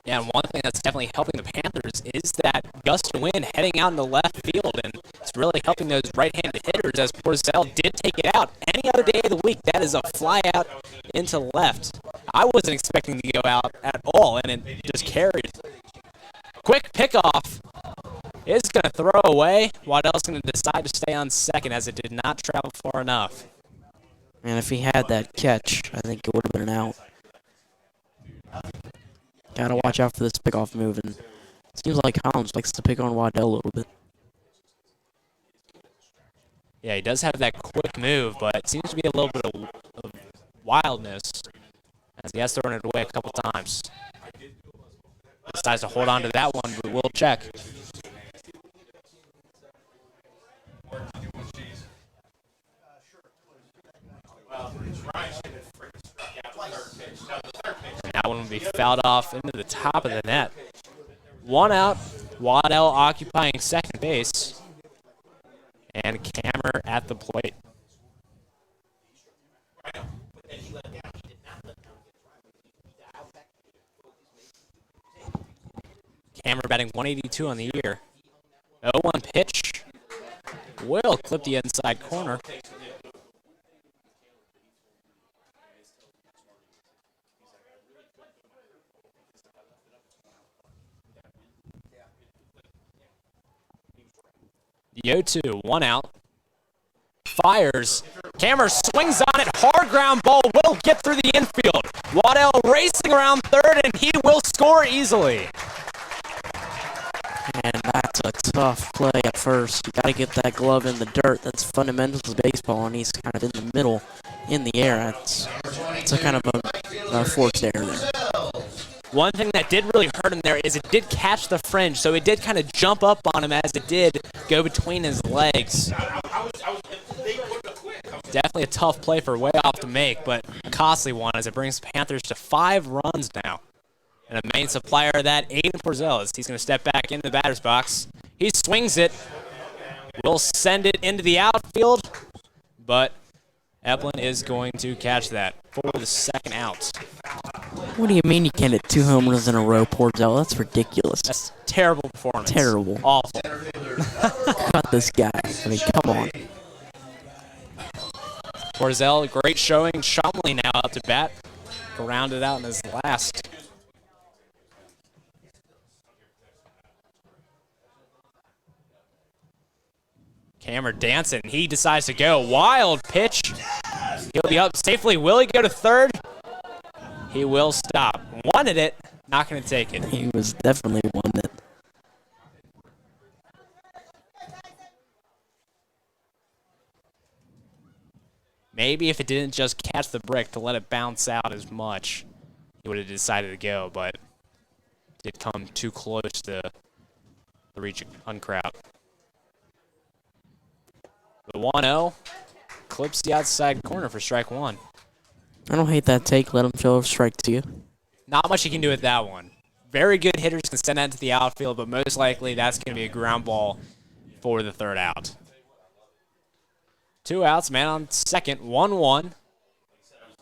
Yeah, and one thing that's definitely helping the Panthers is that gust of wind heading out in the left field, and it's really helping those right-handed hitters as Porzel did take it out. Any other day of the week, that is a fly out into left. I wasn't expecting to go out at all, and it just carried. Quick pickoff is going to throw away. Waddell's going to decide to stay on second as it did not travel far enough. And if he had that catch, I think it would have been an out. Gotta watch out for this pickoff move, and it seems like Collins likes to pick on Waddell a little bit. Yeah, he does have that quick move, but it seems to be a little bit of wildness as he has thrown it away a couple times. Decides to hold on to that one, but we'll check. And that one will be fouled off into the top of the net. 1 out, Waddell occupying second base, and Kammer at the plate. Kammer batting 182 on the year. 0-1 pitch will clip the inside corner. The 0-2, 1 out. Fires. Kammer swings on it. Hard ground ball will get through the infield. Waddell racing around third, and he will score easily. And that's a tough play at first. You got to get that glove in the dirt. That's fundamental to baseball, and he's kind of in the middle, in the air. It's a kind of a forced error there. One thing that did really hurt him there is it did catch the fringe, so it did kind of jump up on him as it did go between his legs. Definitely a tough play for way off to make, but a costly one as it brings Panthers to 5 runs now. And a main supplier of that, Aiden Porzellis. He's going to step back into the batter's box. He swings it. Will send it into the outfield, but Eplin is going to catch that for the second out. What do you mean you can't hit 2 home runs in a row, Porzel? That's ridiculous. That's terrible performance. Terrible. Awful. Cut this guy. I mean, come on. Porzel, great showing. Shumley now up to bat. Grounded out in his last. Kammer dancing. He decides to go. Wild pitch. He'll be up safely. Will he go to third? He will stop. Wanted it. Not going to take it. He was definitely one that. Maybe if it didn't just catch the brick to let it bounce out as much, he would have decided to go, but it did come too close to the reach uncrowd. The 1-0 clips the outside corner for strike one. I don't hate that take. Let him throw a strike to you. Not much you can do with that one. Very good hitters can send that to the outfield, but most likely that's going to be a ground ball for the third out. 2 outs, man on second, 1-1.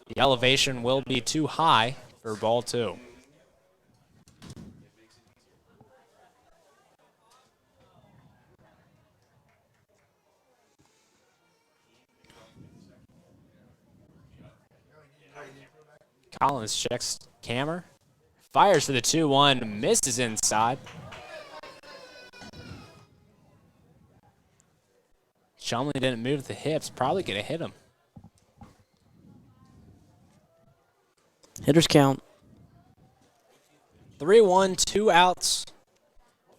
The elevation will be too high for ball 2. Collins checks Kammer. Fires for the 2-1, misses inside. Shumley didn't move the hips, probably going to hit him. Hitters count. 3-1, 2 outs.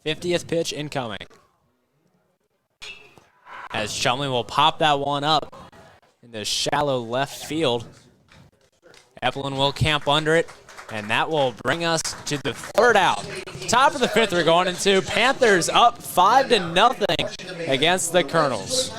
50th pitch incoming. As Shumley will pop that one up in the shallow left field. Eplin will camp under it, and that will bring us to the third out. Top of the 5th we're going into. Panthers up 5-0 against the Colonels.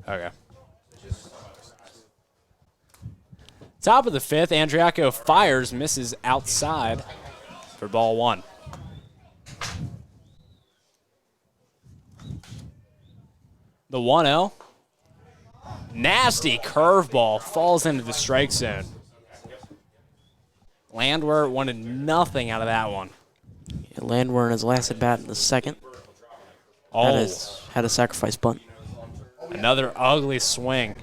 Okay. Top of the 5th, Andriaco fires, misses outside for ball 1. The 1-0. Nasty curveball falls into the strike zone. Landwehr wanted nothing out of that one. Yeah, Landwehr in his last at bat in the second Oh, had a sacrifice bunt. another ugly swing.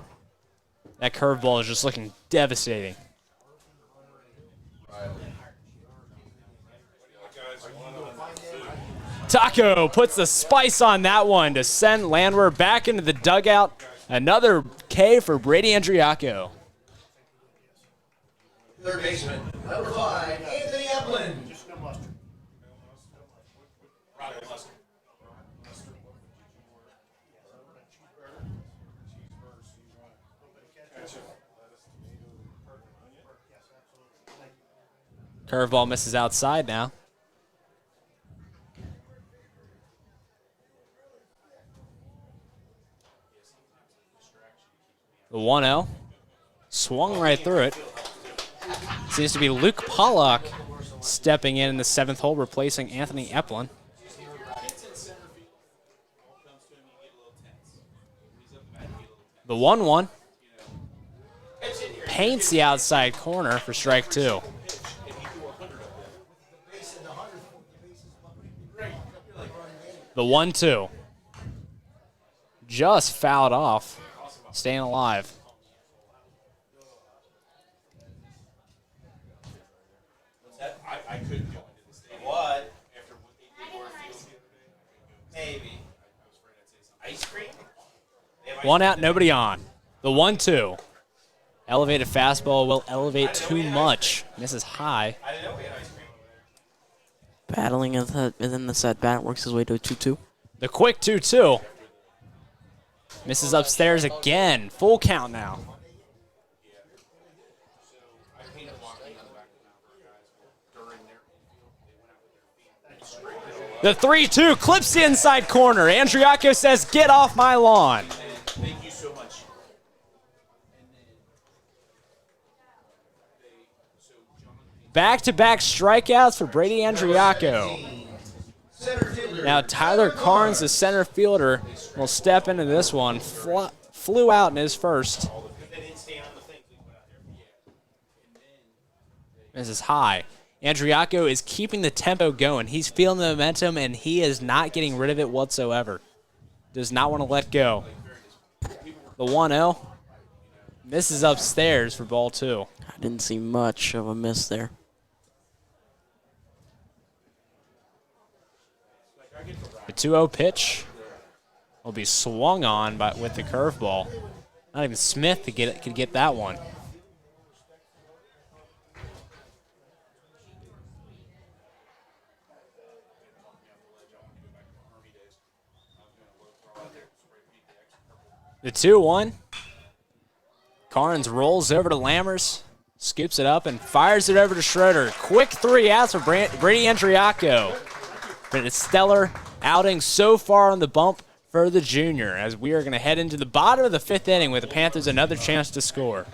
That curveball is just looking devastating. Taco puts the spice on that one to send Landwehr back into the dugout. Another K for Brady Andriaco. Third baseman, number 5, Anthony Eplin. Curveball misses outside now. The 1-0. Swung right through it. Seems to be Luke Pollock stepping in the 7th hole, replacing Anthony Eplin. The 1-1. Paints the outside corner for strike 2. The 1-2. Just fouled off. Staying alive. I could go into the stadium. What? Maybe. Ice cream? 1 out, nobody on. The 1-2. Elevated fastball will elevate too much. Misses high. I didn't know we had ice cream. Battling within the set bat, works his way to a 2-2. The quick 2-2. Misses upstairs again. Full count now. The 3-2 clips the inside corner. Andriaco says, "Get off my lawn." Thank you so much. Back-to-back strikeouts for Brady Andriaco. Center fielder. Now Tyler Carnes, the center fielder, will step into this one. Flew out in his first. This is high. Andriaco is keeping the tempo going. He's feeling the momentum, and he is not getting rid of it whatsoever. Does not want to let go. The 1-0 misses upstairs for ball 2. I didn't see much of a miss there. The 2-0 pitch will be swung on with the curveball. Not even Smith could get that one. The 2-1. Carnes rolls over to Lammers, scoops it up, and fires it over to Schroeder. Quick 3 outs for Brady Andriaco. But it's stellar outing so far on the bump for the junior, as we are going to head into the bottom of the 5th inning with the Panthers another chance to score.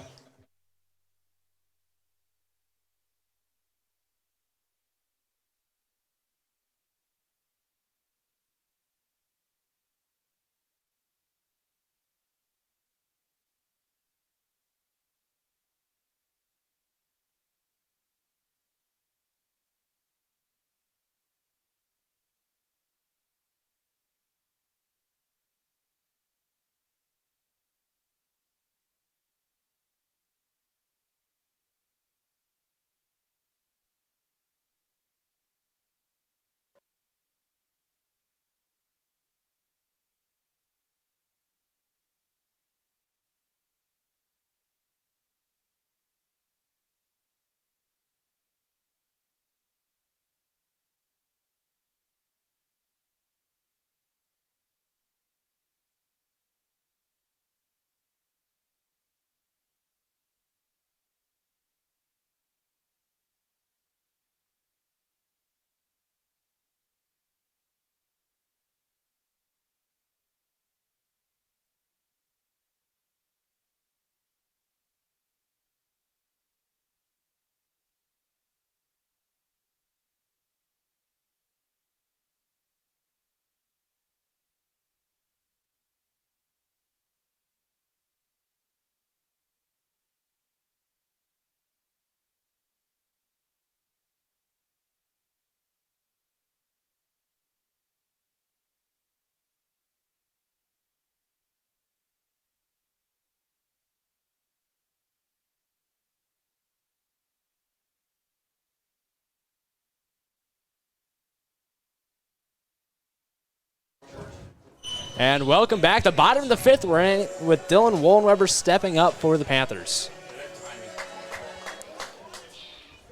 And welcome back. The bottom of the fifth, we're in it with Dylan Wollenweber stepping up for the Panthers.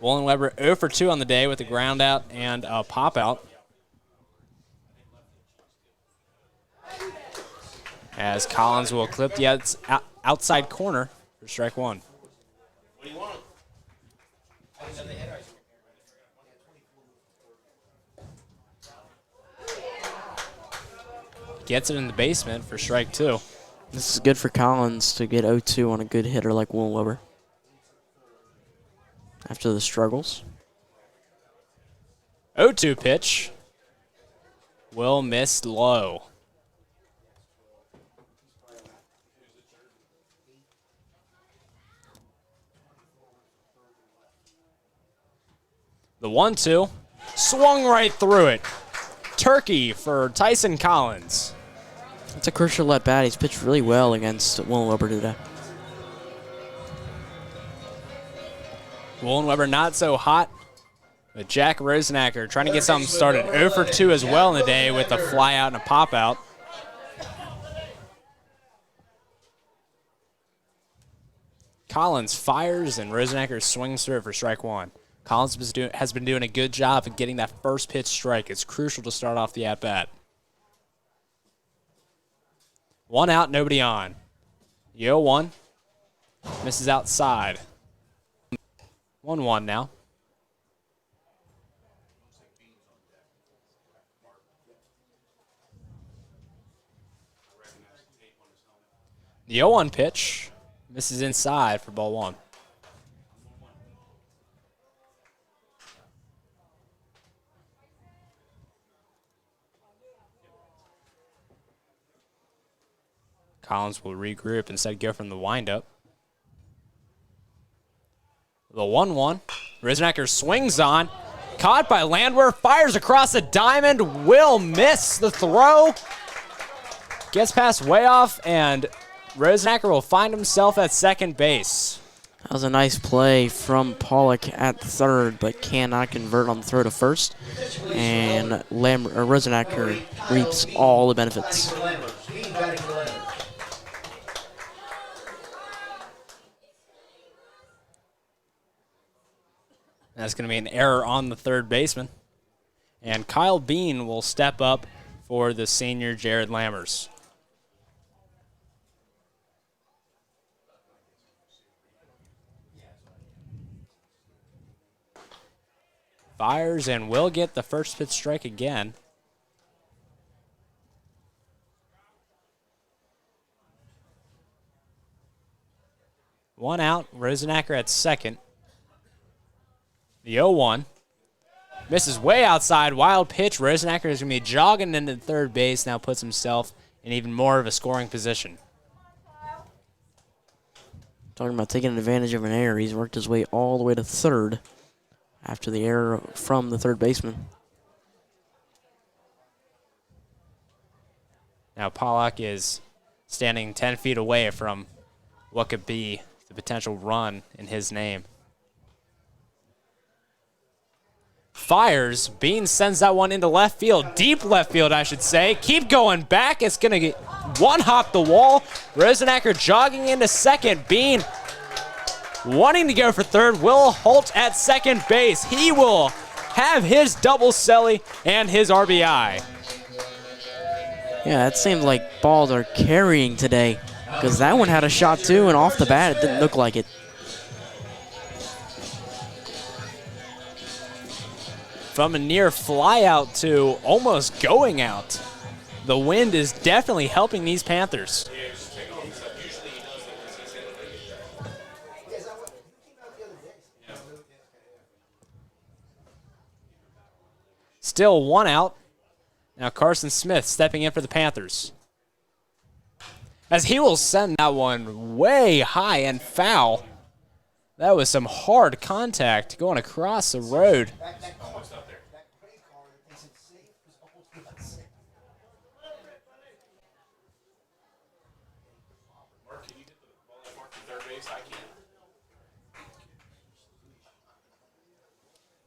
Wollenweber 0 for 2 on the day with a ground out and a pop out. As Collins will clip the outside corner for strike one. Gets it in the basement for strike two. This is good for Collins to get 0-2 on a good hitter like Wollenweber. After the struggles. 0-2 pitch. Will miss low. The 1-2. Swung right through it. Turkey for Tyson Collins. It's a crucial at bat. He's pitched really well against Wollenweber today. Wollenweber not so hot, but Jack Rosenacker trying to get something started. 0 for 2 as well in the day with a fly out and a pop out. Collins fires and Rosenacker swings through it for strike one. Collins has been doing a good job of getting that first pitch strike. It's crucial to start off the at-bat. 1 out, nobody on. The 0-1 misses outside. 1-1 now. The 0-1 pitch misses inside for ball one. Collins will regroup, instead go from the windup. The 1-1. Rosenacker swings on. Caught by Landwehr. Fires across the diamond. Will miss the throw. Gets past way off, and Rosenacker will find himself at second base. That was a nice play from Pollock at third, but cannot convert on the throw to first. And Rosenacker reaps all the benefits. That's going to be an error on the third baseman. And Kyle Bean will step up for the senior Jared Lammers. Fires and will get the first pitch strike again. One out, Rosenacker at second. The 0-1. Misses way outside. Wild pitch. Rosenacker is going to be jogging into third base. Now puts himself in even more of a scoring position. Talking about taking advantage of an error. He's worked his way all the way to third after the error from the third baseman. Now Pollock is standing 10 feet away from what could be the potential run in his name. Fires. Bean sends that one into left field. Deep left field, I should say. Keep going back. It's going to get one hop the wall. Rosenacker jogging into second. Bean wanting to go for third. Will Holt at second base. He will have his double celly and his RBI. Yeah, that seems like balls are carrying today because that one had a shot too, and off the bat, it didn't look like it. From a near fly out to almost going out. The wind is definitely helping these Panthers. Still 1 out. Now Carson Smith stepping in for the Panthers. As he will send that one way high and foul. That was some hard contact going across the road.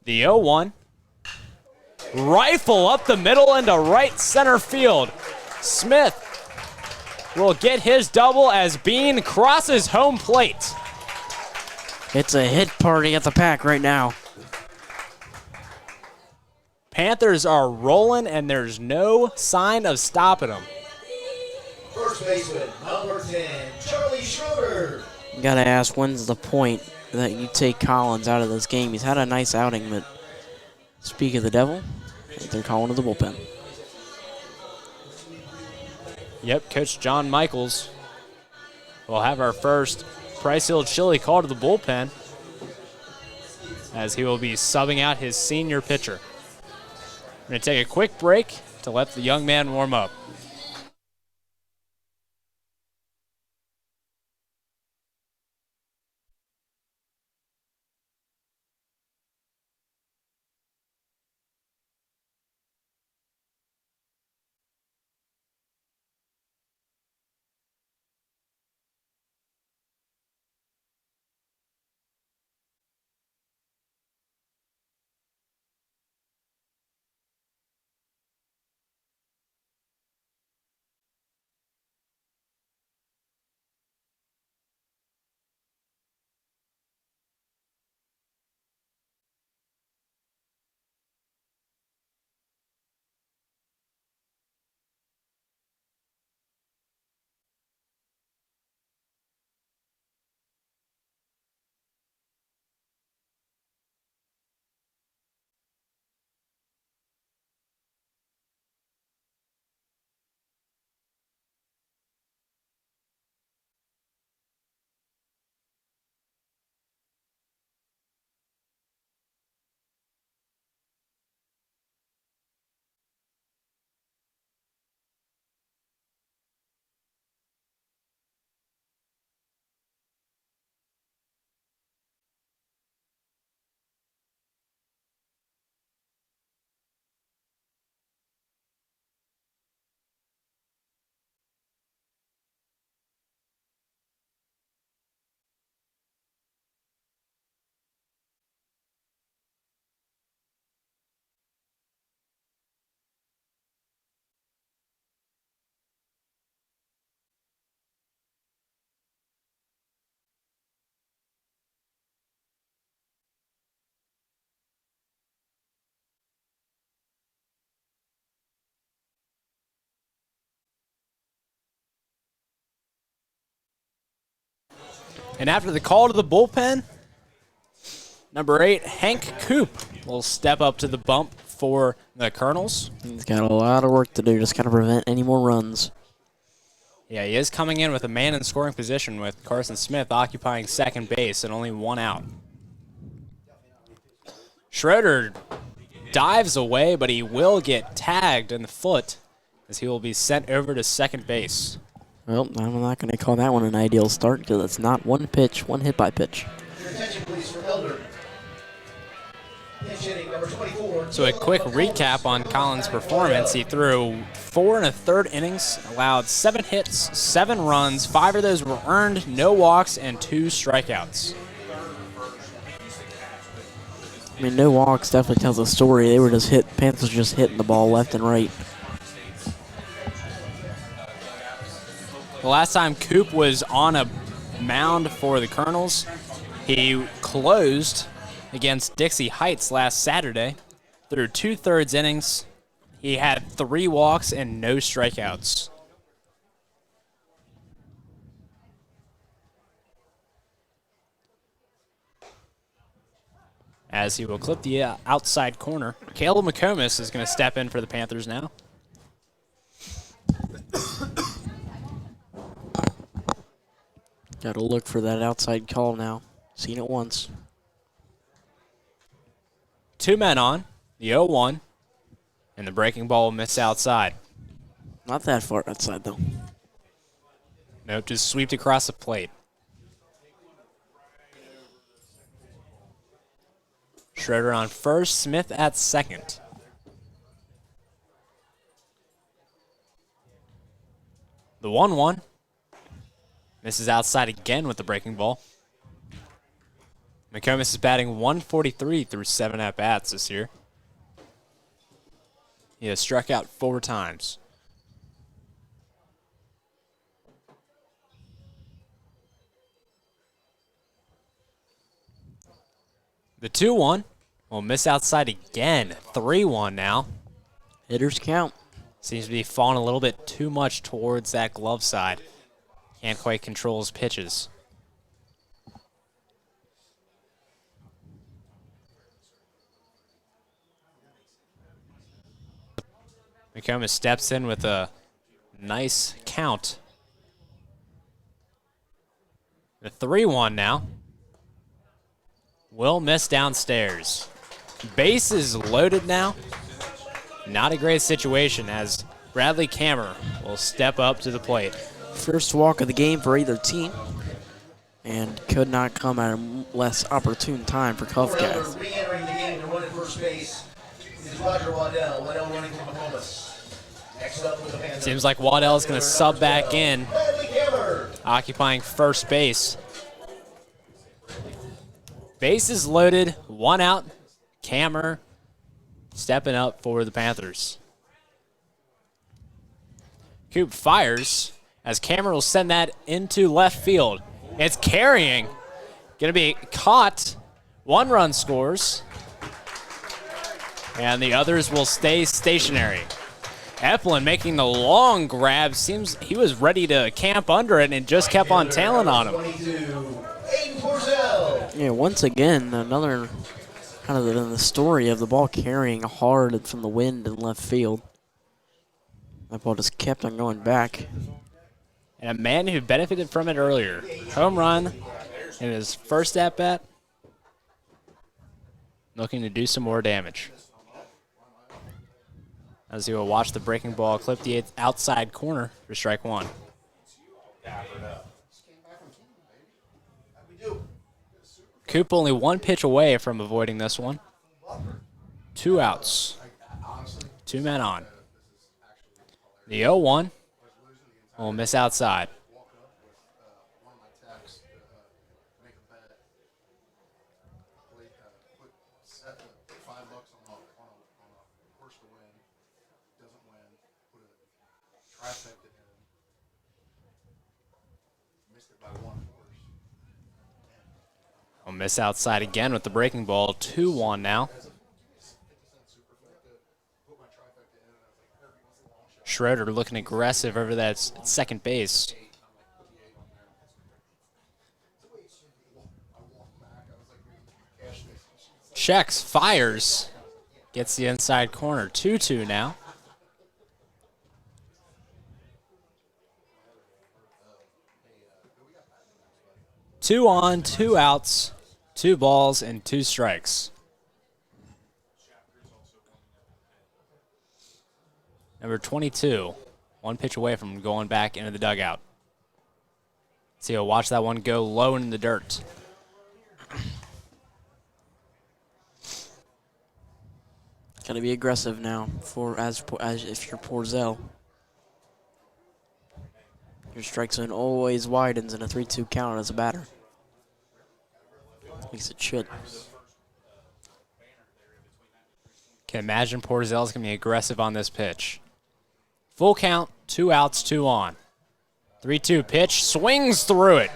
The 0-1. Rifle up the middle into right center field. Smith will get his double as Bean crosses home plate. It's a hit party at the pack right now. Panthers are rolling, and there's no sign of stopping them. First baseman, number 10, Charlie Schroeder. You gotta ask, when's the point that you take Collins out of this game? He's had a nice outing, but speak of the devil, they're calling to the bullpen. Yep, Coach John Michaels will have our first Price Hill Chili call to the bullpen as he will be subbing out his senior pitcher. We're going to take a quick break to let the young man warm up. And after the call to the bullpen, number 8, Hank Coop, will step up to the bump for the Colonels. He's got a lot of work to do, just got to prevent any more runs. Yeah, he is coming in with a man in scoring position with Carson Smith occupying second base and only one out. Schroeder dives away, but he will get tagged in the foot as he will be sent over to second base. Well, I'm not going to call that one an ideal start because it's not one pitch, one hit by pitch. Your attention, please, for Elder. Pinch hitting, number 24. So a quick recap on Collins' performance. He threw 4 1/3 innings, allowed 7 hits, 7 runs. 5 of those were earned, no walks, and 2 strikeouts. I mean, no walks definitely tells a story. They were just Panthers just hitting the ball left and right. The last time Coop was on a mound for the Colonels, he closed against Dixie Heights last Saturday. Through 2/3 innings, he had 3 walks and no strikeouts. As he will clip the outside corner. Caleb McComas is going to step in for the Panthers now. Got to look for that outside call now. Seen it once. 2 men on, the 0-1, and the breaking ball will miss outside. Not that far outside, though. Nope, just swept across the plate. Schroeder on first, Smith at second. The 1-1. Misses outside again with the breaking ball. McComas is batting .143 through 7 at-bats this year. He has struck out 4 times. The 2-1 will miss outside again. 3-1 now. Hitters count. Seems to be falling a little bit too much towards that glove side. Can't quite control his pitches. McComas steps in with a nice count. The 3-1 now. Will miss downstairs. Base is loaded now. Not a great situation as Bradley Kammer will step up to the plate. First walk of the game for either team, and could not come at a less opportune time for Covington. Re-entering the game to run at first base is Roger Waddell. Waddell running from Columbus. Next up with the Panthers. Seems like Waddell is going to sub back in, Bradley Kammer. occupying first base. Base is loaded, 1 out. Kammer stepping up for the Panthers. Coop fires as Kammer will send that into left field. It's carrying. Going to be caught. 1 run scores. And the others will stay stationary. Eflin making the long grab. Seems he was ready to camp under it and just kept on tailing on him. 22, Aiden Porzel. Yeah, once again, another kind of the story of the ball carrying hard from the wind in left field. That ball just kept on going back. And a man who benefited from it earlier. Home run in his first at-bat. Looking to do some more damage. As he will watch the breaking ball clip the outside corner for strike 1. Coop only 1 pitch away from avoiding this one. 2 outs. 2 men on. The 0-1 will miss outside. Will miss outside again with the breaking ball. 2-1 now. Schroeder looking aggressive over that second base. Checks, fires, gets the inside corner. 2-2 now. Two on, 2 outs, 2 balls, and 2 strikes. Number 22, 1 pitch away from going back into the dugout. So he'll watch that one go low in the dirt. Got to be aggressive now as if you're Porzel. Your strike zone always widens in a 3-2 count as a batter. At least it should. Can imagine Porzel's going to be aggressive on this pitch. Full count, 2 outs, 2 on. 3-2 pitch, swings through it.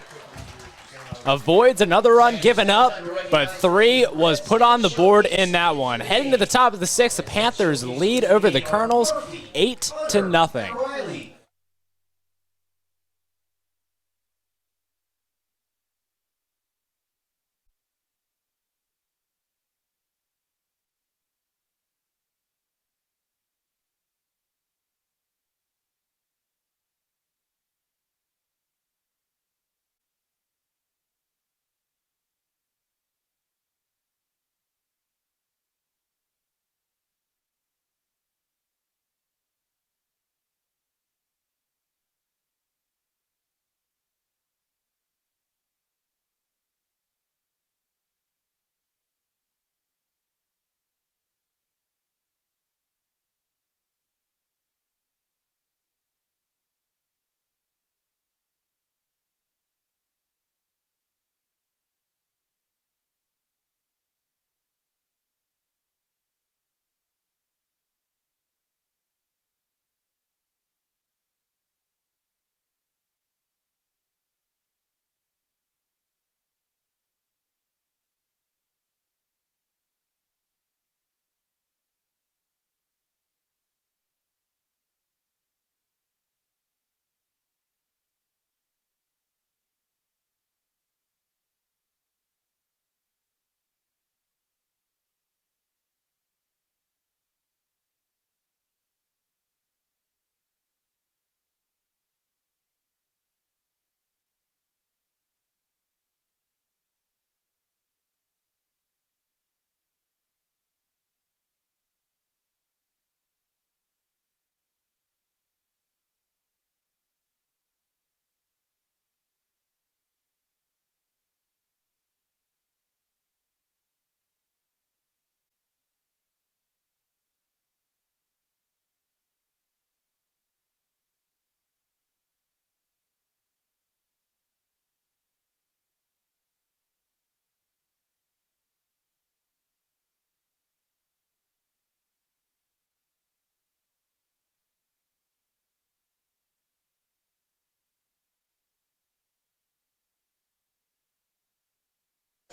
Avoids another run given up, but 3 was put on the board in that one. Heading to the top of the 6th, the Panthers lead over the Colonels 8-0.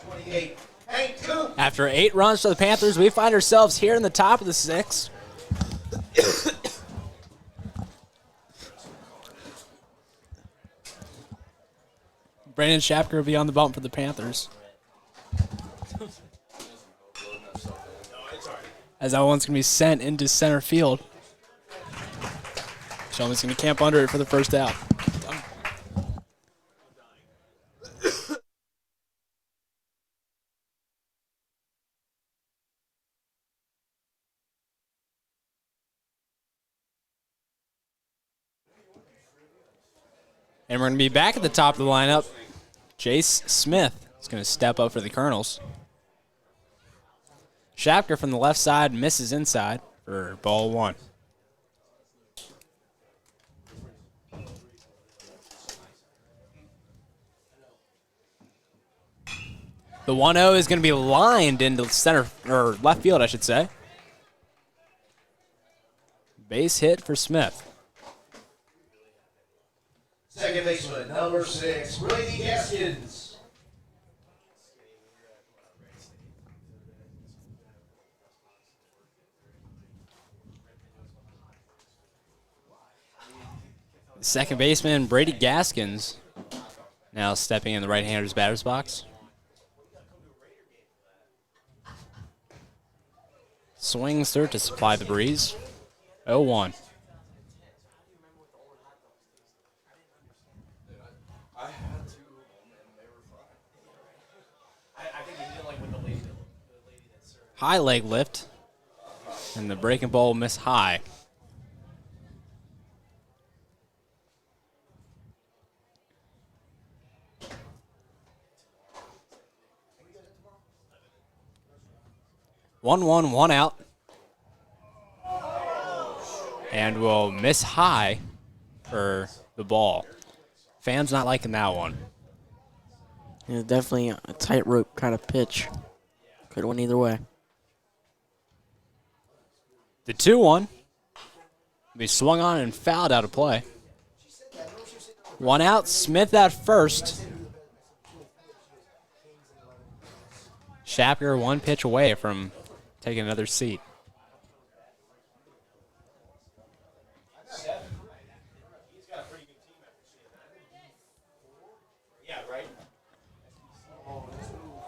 28. Hank Coop. After 8 runs for the Panthers, we find ourselves here in the top of the 6th. Brandon Shapker will be on the bump for the Panthers. As that one's going to be sent into center field. Shulman's going to camp under it for the first out. And we're going to be back at the top of the lineup. Jace Smith is going to step up for the Colonels. Shapker from the left side misses inside for ball 1. The 1-0 is going to be lined into center, or left field, I should say. Base hit for Smith. Second baseman, number 6, Brady Gaskins. Second baseman, Brady Gaskins, now stepping in the right-hander's batter's box. Swings third to supply the breeze. 0-1. High leg lift, and the breaking ball miss high. One out. And will miss high for the ball. Fans not liking that one. Yeah, definitely a tightrope kind of pitch. Could have went either way. The 2-1 be swung on and fouled out of play. 1 out, Smith at first. Shapker 1 pitch away from taking another seat.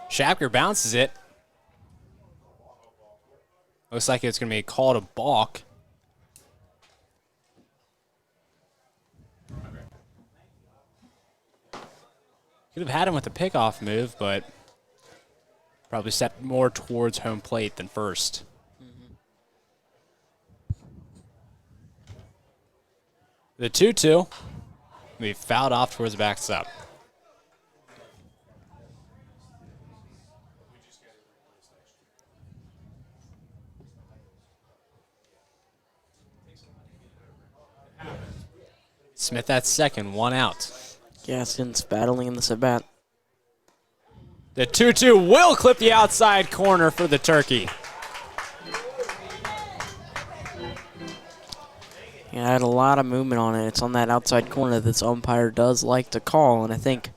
Shapker bounces it. Looks like it's going to be called a balk. Could have had him with a pickoff move, but probably stepped more towards home plate than first. The 2-2 be fouled off towards the backstop. Smith at second, 1 out. Gaskins battling in this at-bat. The 2-2 will clip the outside corner for the Turkey. Yeah, I had a lot of movement on it. It's on that outside corner that this umpire does like to call, and I think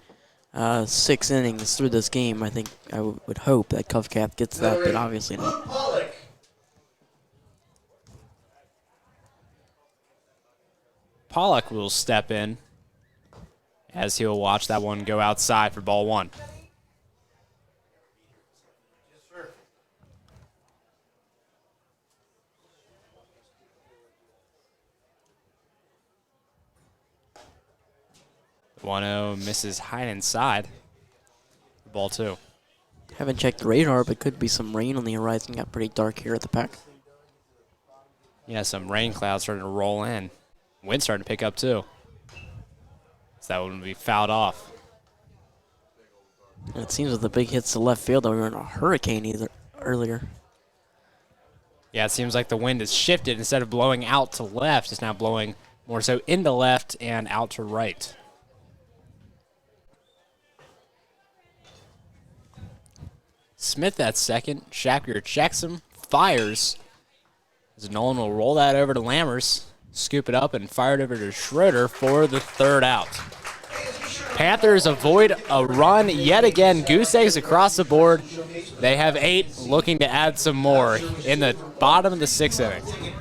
6 innings through this game, I think I would hope that Covington gets that, but obviously not. Pollock will step in as he'll watch that one go outside for ball 1. The 1-0 misses high and inside. Ball 2. Haven't checked the radar, but could be some rain on the horizon. Got pretty dark here at the pack. Yeah, some rain clouds starting to roll in. Wind starting to pick up too. So that one would be fouled off. And it seems with the big hits to left field that we were in a hurricane earlier. Yeah, it seems like the wind has shifted. Instead of blowing out to left, it's now blowing more so into left and out to right. Smith at second. Shapker checks him, fires. As Nolan will roll that over to Lammers, scoop it up, and fire it over to Schroeder for the 3rd out. Panthers avoid a run yet again. Goose eggs across the board. They have 8, looking to add some more in the bottom of the 6th inning.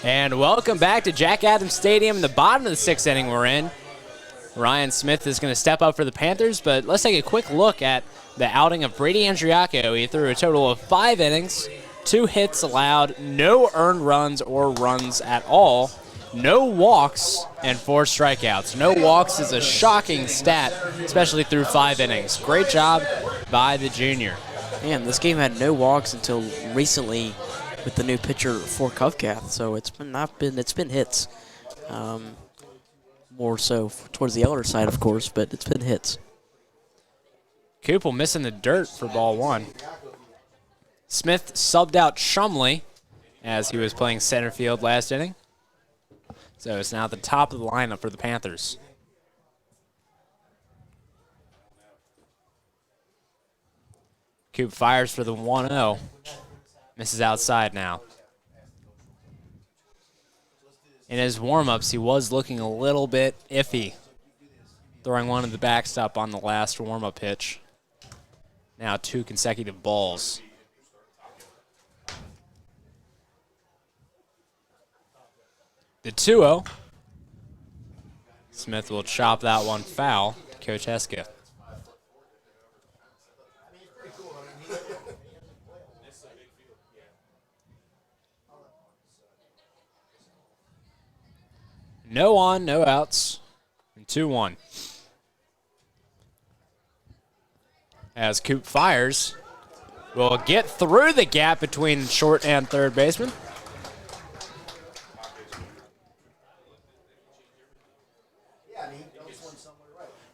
And welcome back to Jack Adams Stadium, the bottom of the 6th inning we're in. Ryan Smith is going to step up for the Panthers, but let's take a quick look at the outing of Brady Andriacco. He threw a total of 5 innings, 2 hits allowed, no earned runs or runs at all, no walks, and 4 strikeouts. No walks is a shocking stat, especially through 5 innings. Great job by the junior. Man, this game had no walks until recently with the new pitcher for Covington, so it's been hits. More so towards the elder side, of course, but it's been hits. Kupel missing the dirt for ball 1. Smith subbed out Shumley as he was playing center field last inning. So it's now at the top of the lineup for the Panthers. Coop fires for the 1-0. Misses outside now. In his warm-ups, he was looking a little bit iffy, throwing one of the backstop on the last warm-up pitch. Now 2 consecutive balls. The 2-0. Smith will chop that one foul to Coach Heska. No on, no outs, and 2-1. As Coop fires, will get through the gap between short and third baseman.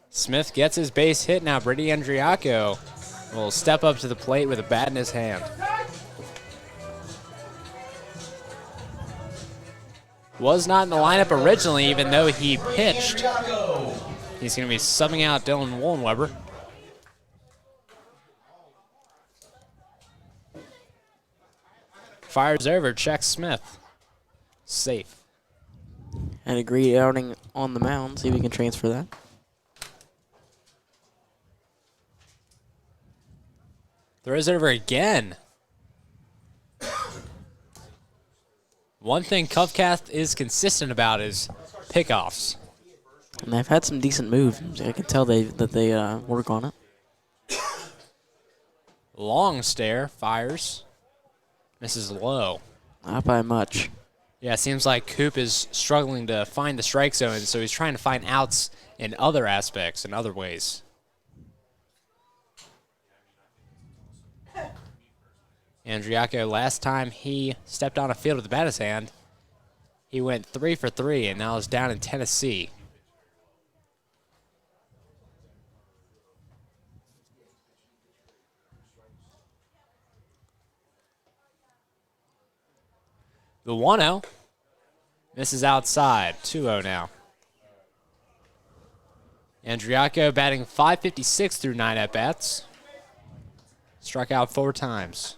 Smith gets his base hit now. Brady Andriacco will step up to the plate with a bat in his hand. Was not in the lineup originally, even though he pitched. He's going to be subbing out Dylan Wollenweber. Fires over, checks Smith. Safe. And a great outing on the mound. See if we can transfer that. Throws it over again. One thing Covcast is consistent about is pickoffs. And they've had some decent moves. I can tell that they work on it. Long stare, fires. Misses low. Not by much. Yeah, it seems like Coop is struggling to find the strike zone, so he's trying to find outs in other aspects, in other ways. Andriacco, last time he stepped on a field with the bat in his hand, he went 3 for 3, and now is down in Tennessee. The 1-0 misses outside, 2-0 now. Andriaco batting .556 through 9 at-bats. Struck out 4 times.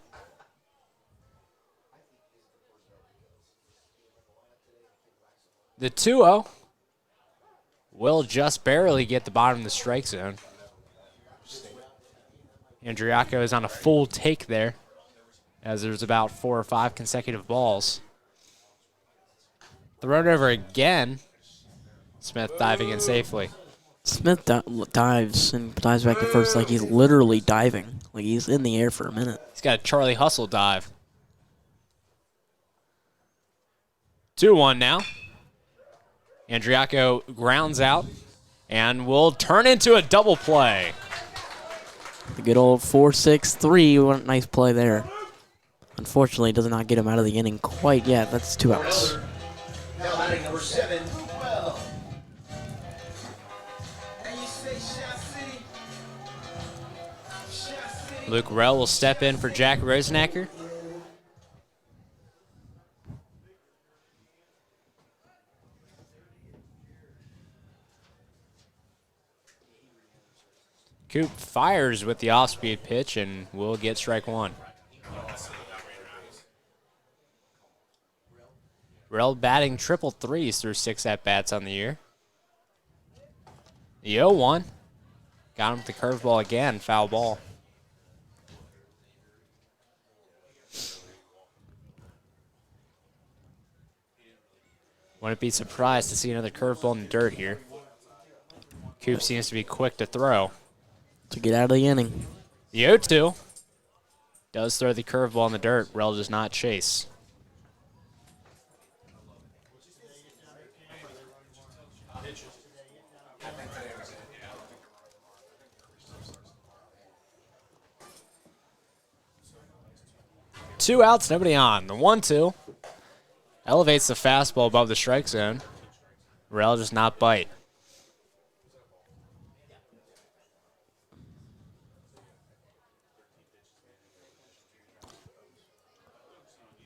The 2-0 will just barely get the bottom of the strike zone. Andriaco is on a full take there, as there's about 4 or 5 consecutive balls. Thrown over again. Smith diving in safely. Smith dives and dives back to first like he's literally diving. Like he's in the air for a minute. He's got a Charlie Hustle dive. 2-1 now. Andriaco grounds out and will turn into a double play. The good old 4-6-3. What a nice play there. Unfortunately, does not get him out of the inning quite yet. That's 2 outs. Now batting number 7, well. Luke Rell will step in for Jack Rosenacker. Coop fires with the off-speed pitch and will get strike 1. Rell batting triple threes through 6 at-bats on the year. The 0-1. Got him with the curveball again, foul ball. Wouldn't be surprised to see another curveball in the dirt here. Coop seems to be quick to throw. To get out of the inning. The 0-2 does throw the curveball in the dirt. Rell does not chase. Two outs, nobody on. The 1-2 elevates the fastball above the strike zone. Rell does not bite.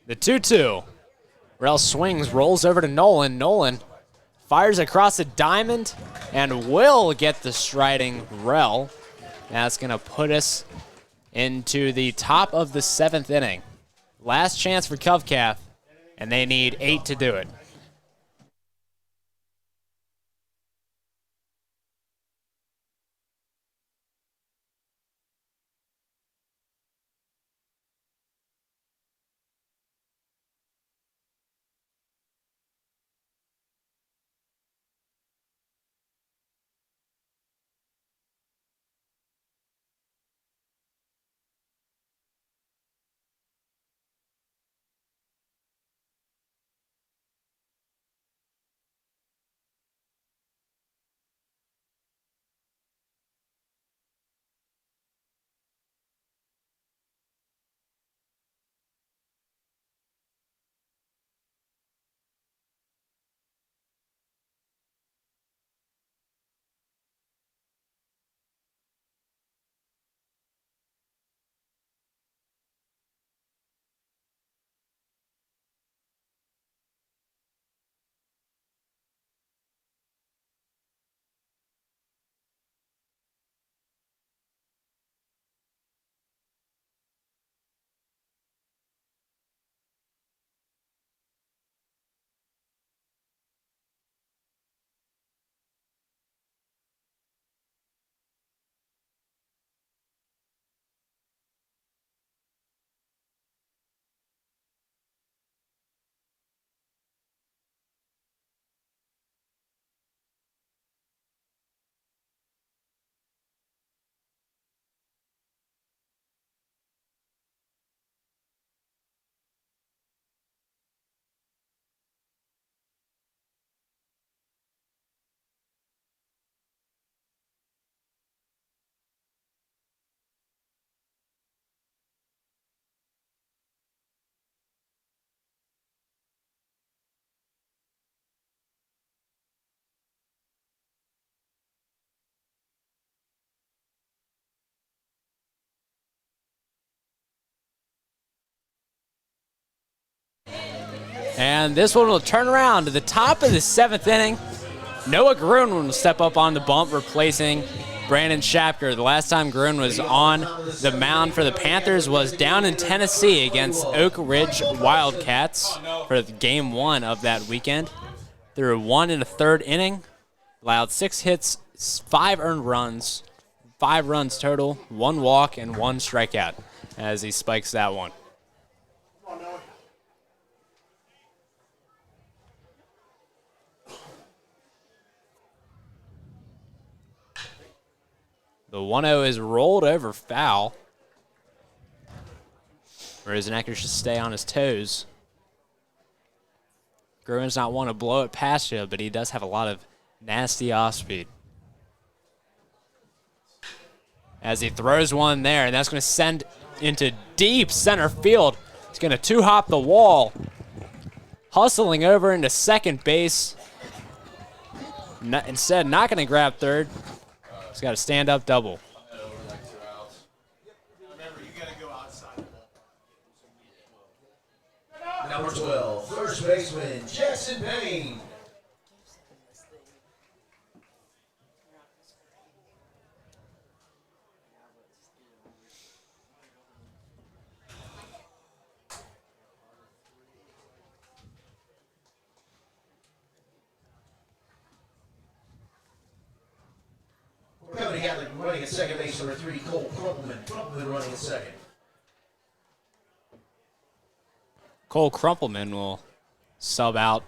The 2-2. Rell swings, rolls over to Nolan. Nolan fires across the diamond and will get the striding Rell. That's going to put us into the top of the 7th inning. Last chance for CovCath, and they need 8 to do it. And this one will turn around to the top of the 7th inning. Noah Gruen will step up on the bump, replacing Brandon Shapker. The last time Gruen was on the mound for the Panthers was down in Tennessee against Oak Ridge Wildcats for game 1 of that weekend. Threw 1 in the 3rd inning, allowed 6 hits, 5 earned runs, 5 runs total, 1 walk, and 1 strikeout as he spikes that one. The 1-0 is rolled over foul. Rosenecker should stay on his toes. Gruen's not one to blow it past you, but he does have a lot of nasty off speed. As he throws one there, and that's going to send into deep center field. He's going to two-hop the wall. Hustling over into second base. Instead, not going to grab third. He's got a stand-up double. Number 12, first baseman, Jackson Payne. We're coming together, running at second base, number 3, Cole Crumpleman. Crumpleman running at second. Cole Crumpleman will sub out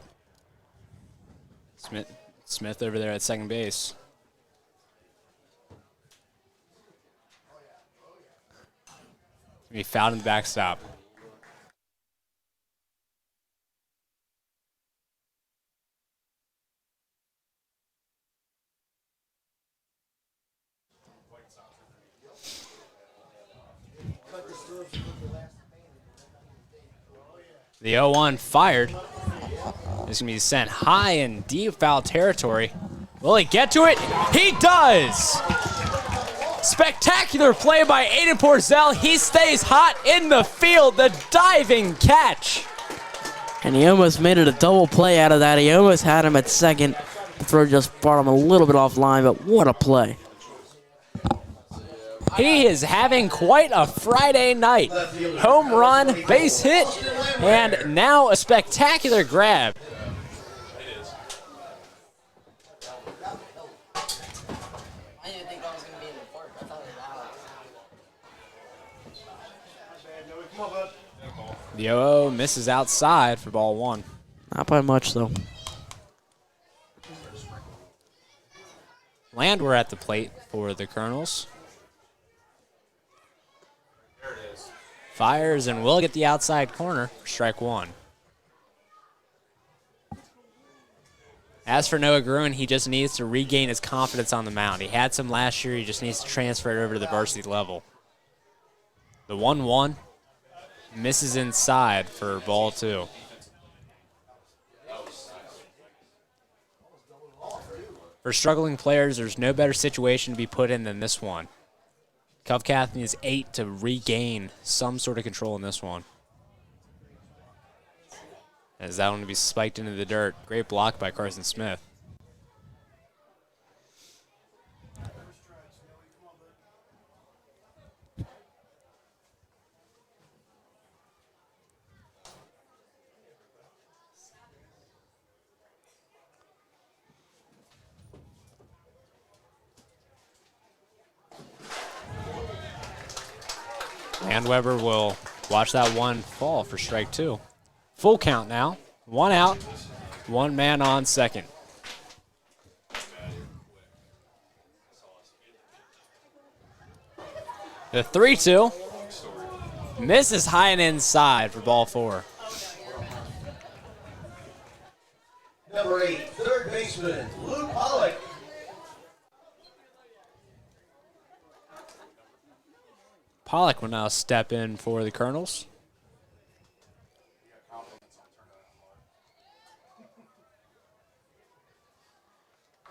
Smith over there at second base. He fouled in the backstop. The 0-1 fired. It's going to be sent high and deep foul territory. Will he get to it? He does! Spectacular play by Aiden Porzell. He stays hot in the field. The diving catch. And he almost made it a double play out of that. He almost had him at second. The throw just brought him a little bit offline, but what a play. He is having quite a Friday night. Home run, base hit, and now a spectacular grab. The 0-0 misses outside for ball 1. Not by much, though. Landwehr at the plate for the Colonels. Fires and will get the outside corner for strike 1. As for Noah Gruen, he just needs to regain his confidence on the mound. He had some last year. He just needs to transfer it over to the varsity level. The 1-1 misses inside for ball 2. For struggling players, there's no better situation to be put in than this one. Covington needs 8 to regain some sort of control in this one. As that one to be spiked into the dirt. Great block by Carson Smith. Landweber will watch that one fall for strike 2. Full count now. 1 out, 1 man on second. The 3-2 misses high and inside for ball 4. Number 8, third baseman, Luke Pollock. Pollock will now step in for the Colonels.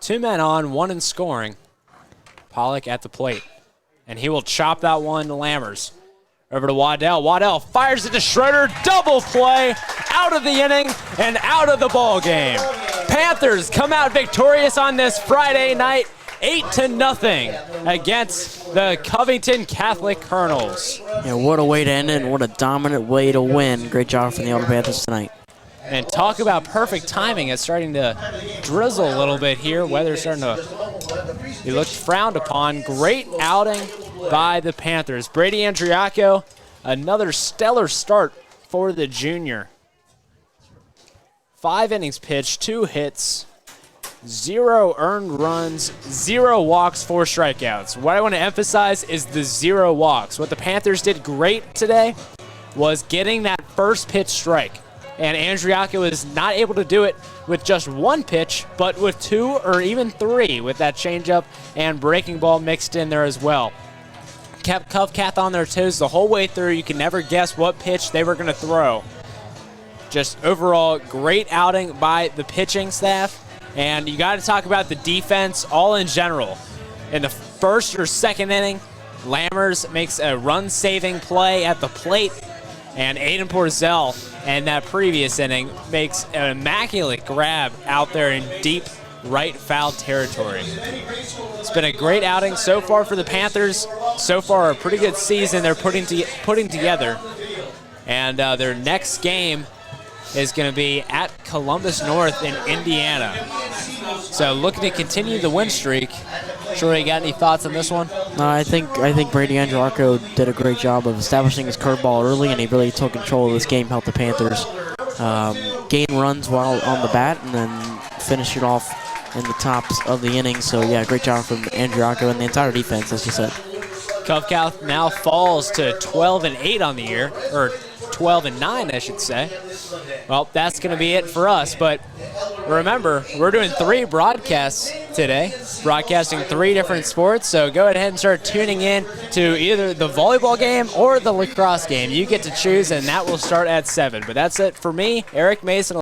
Two men on, 1 in scoring. Pollock at the plate. And he will chop that one to Lammers. Over to Waddell. Waddell fires it to Schroeder. Double play. Out of the inning and out of the ball game. Panthers come out victorious on this Friday night, 8-0 against the Covington Catholic Colonels. Yeah, what a way to end it, and what a dominant way to win. Great job from the Elder Panthers tonight. And talk about perfect timing. It's starting to drizzle a little bit here. Weather's starting to, it looks frowned upon. Great outing by the Panthers. Brady Andriacco, another stellar start for the junior. 5 innings pitched, 2 hits, 0 earned runs, 0 walks, 4 strikeouts. What I want to emphasize is the 0 walks. What the Panthers did great today was getting that first pitch strike. And Andriacco was not able to do it with just 1 pitch, but with 2 or even 3 with that changeup and breaking ball mixed in there as well. Kept Covcath on their toes the whole way through. You can never guess what pitch they were going to throw. Just overall great outing by the pitching staff. And you got to talk about the defense all in general. In the first or second inning, Lammers makes a run-saving play at the plate. And Aiden Porzell in that previous inning makes an immaculate grab out there in deep right foul territory. It's been a great outing so far for the Panthers. So far, a pretty good season they're putting together. And their next game is going to be at Columbus North in Indiana. So looking to continue the win streak. Troy, you got any thoughts on this one? No, I think Brady Andriacco did a great job of establishing his curveball early, and he really took control of this game, helped the Panthers gain runs while on the bat, and then finish it off in the tops of the inning. So, yeah, great job from Andriacco and the entire defense, as you said. Covcath now falls to 12-8 on the year, or 12-9, I should say. Well, that's going to be it for us. But remember, we're doing 3 broadcasts today, broadcasting 3 different sports. So go ahead and start tuning in to either the volleyball game or the lacrosse game. You get to choose, and that will start at 7. But that's it for me, Eric Mason.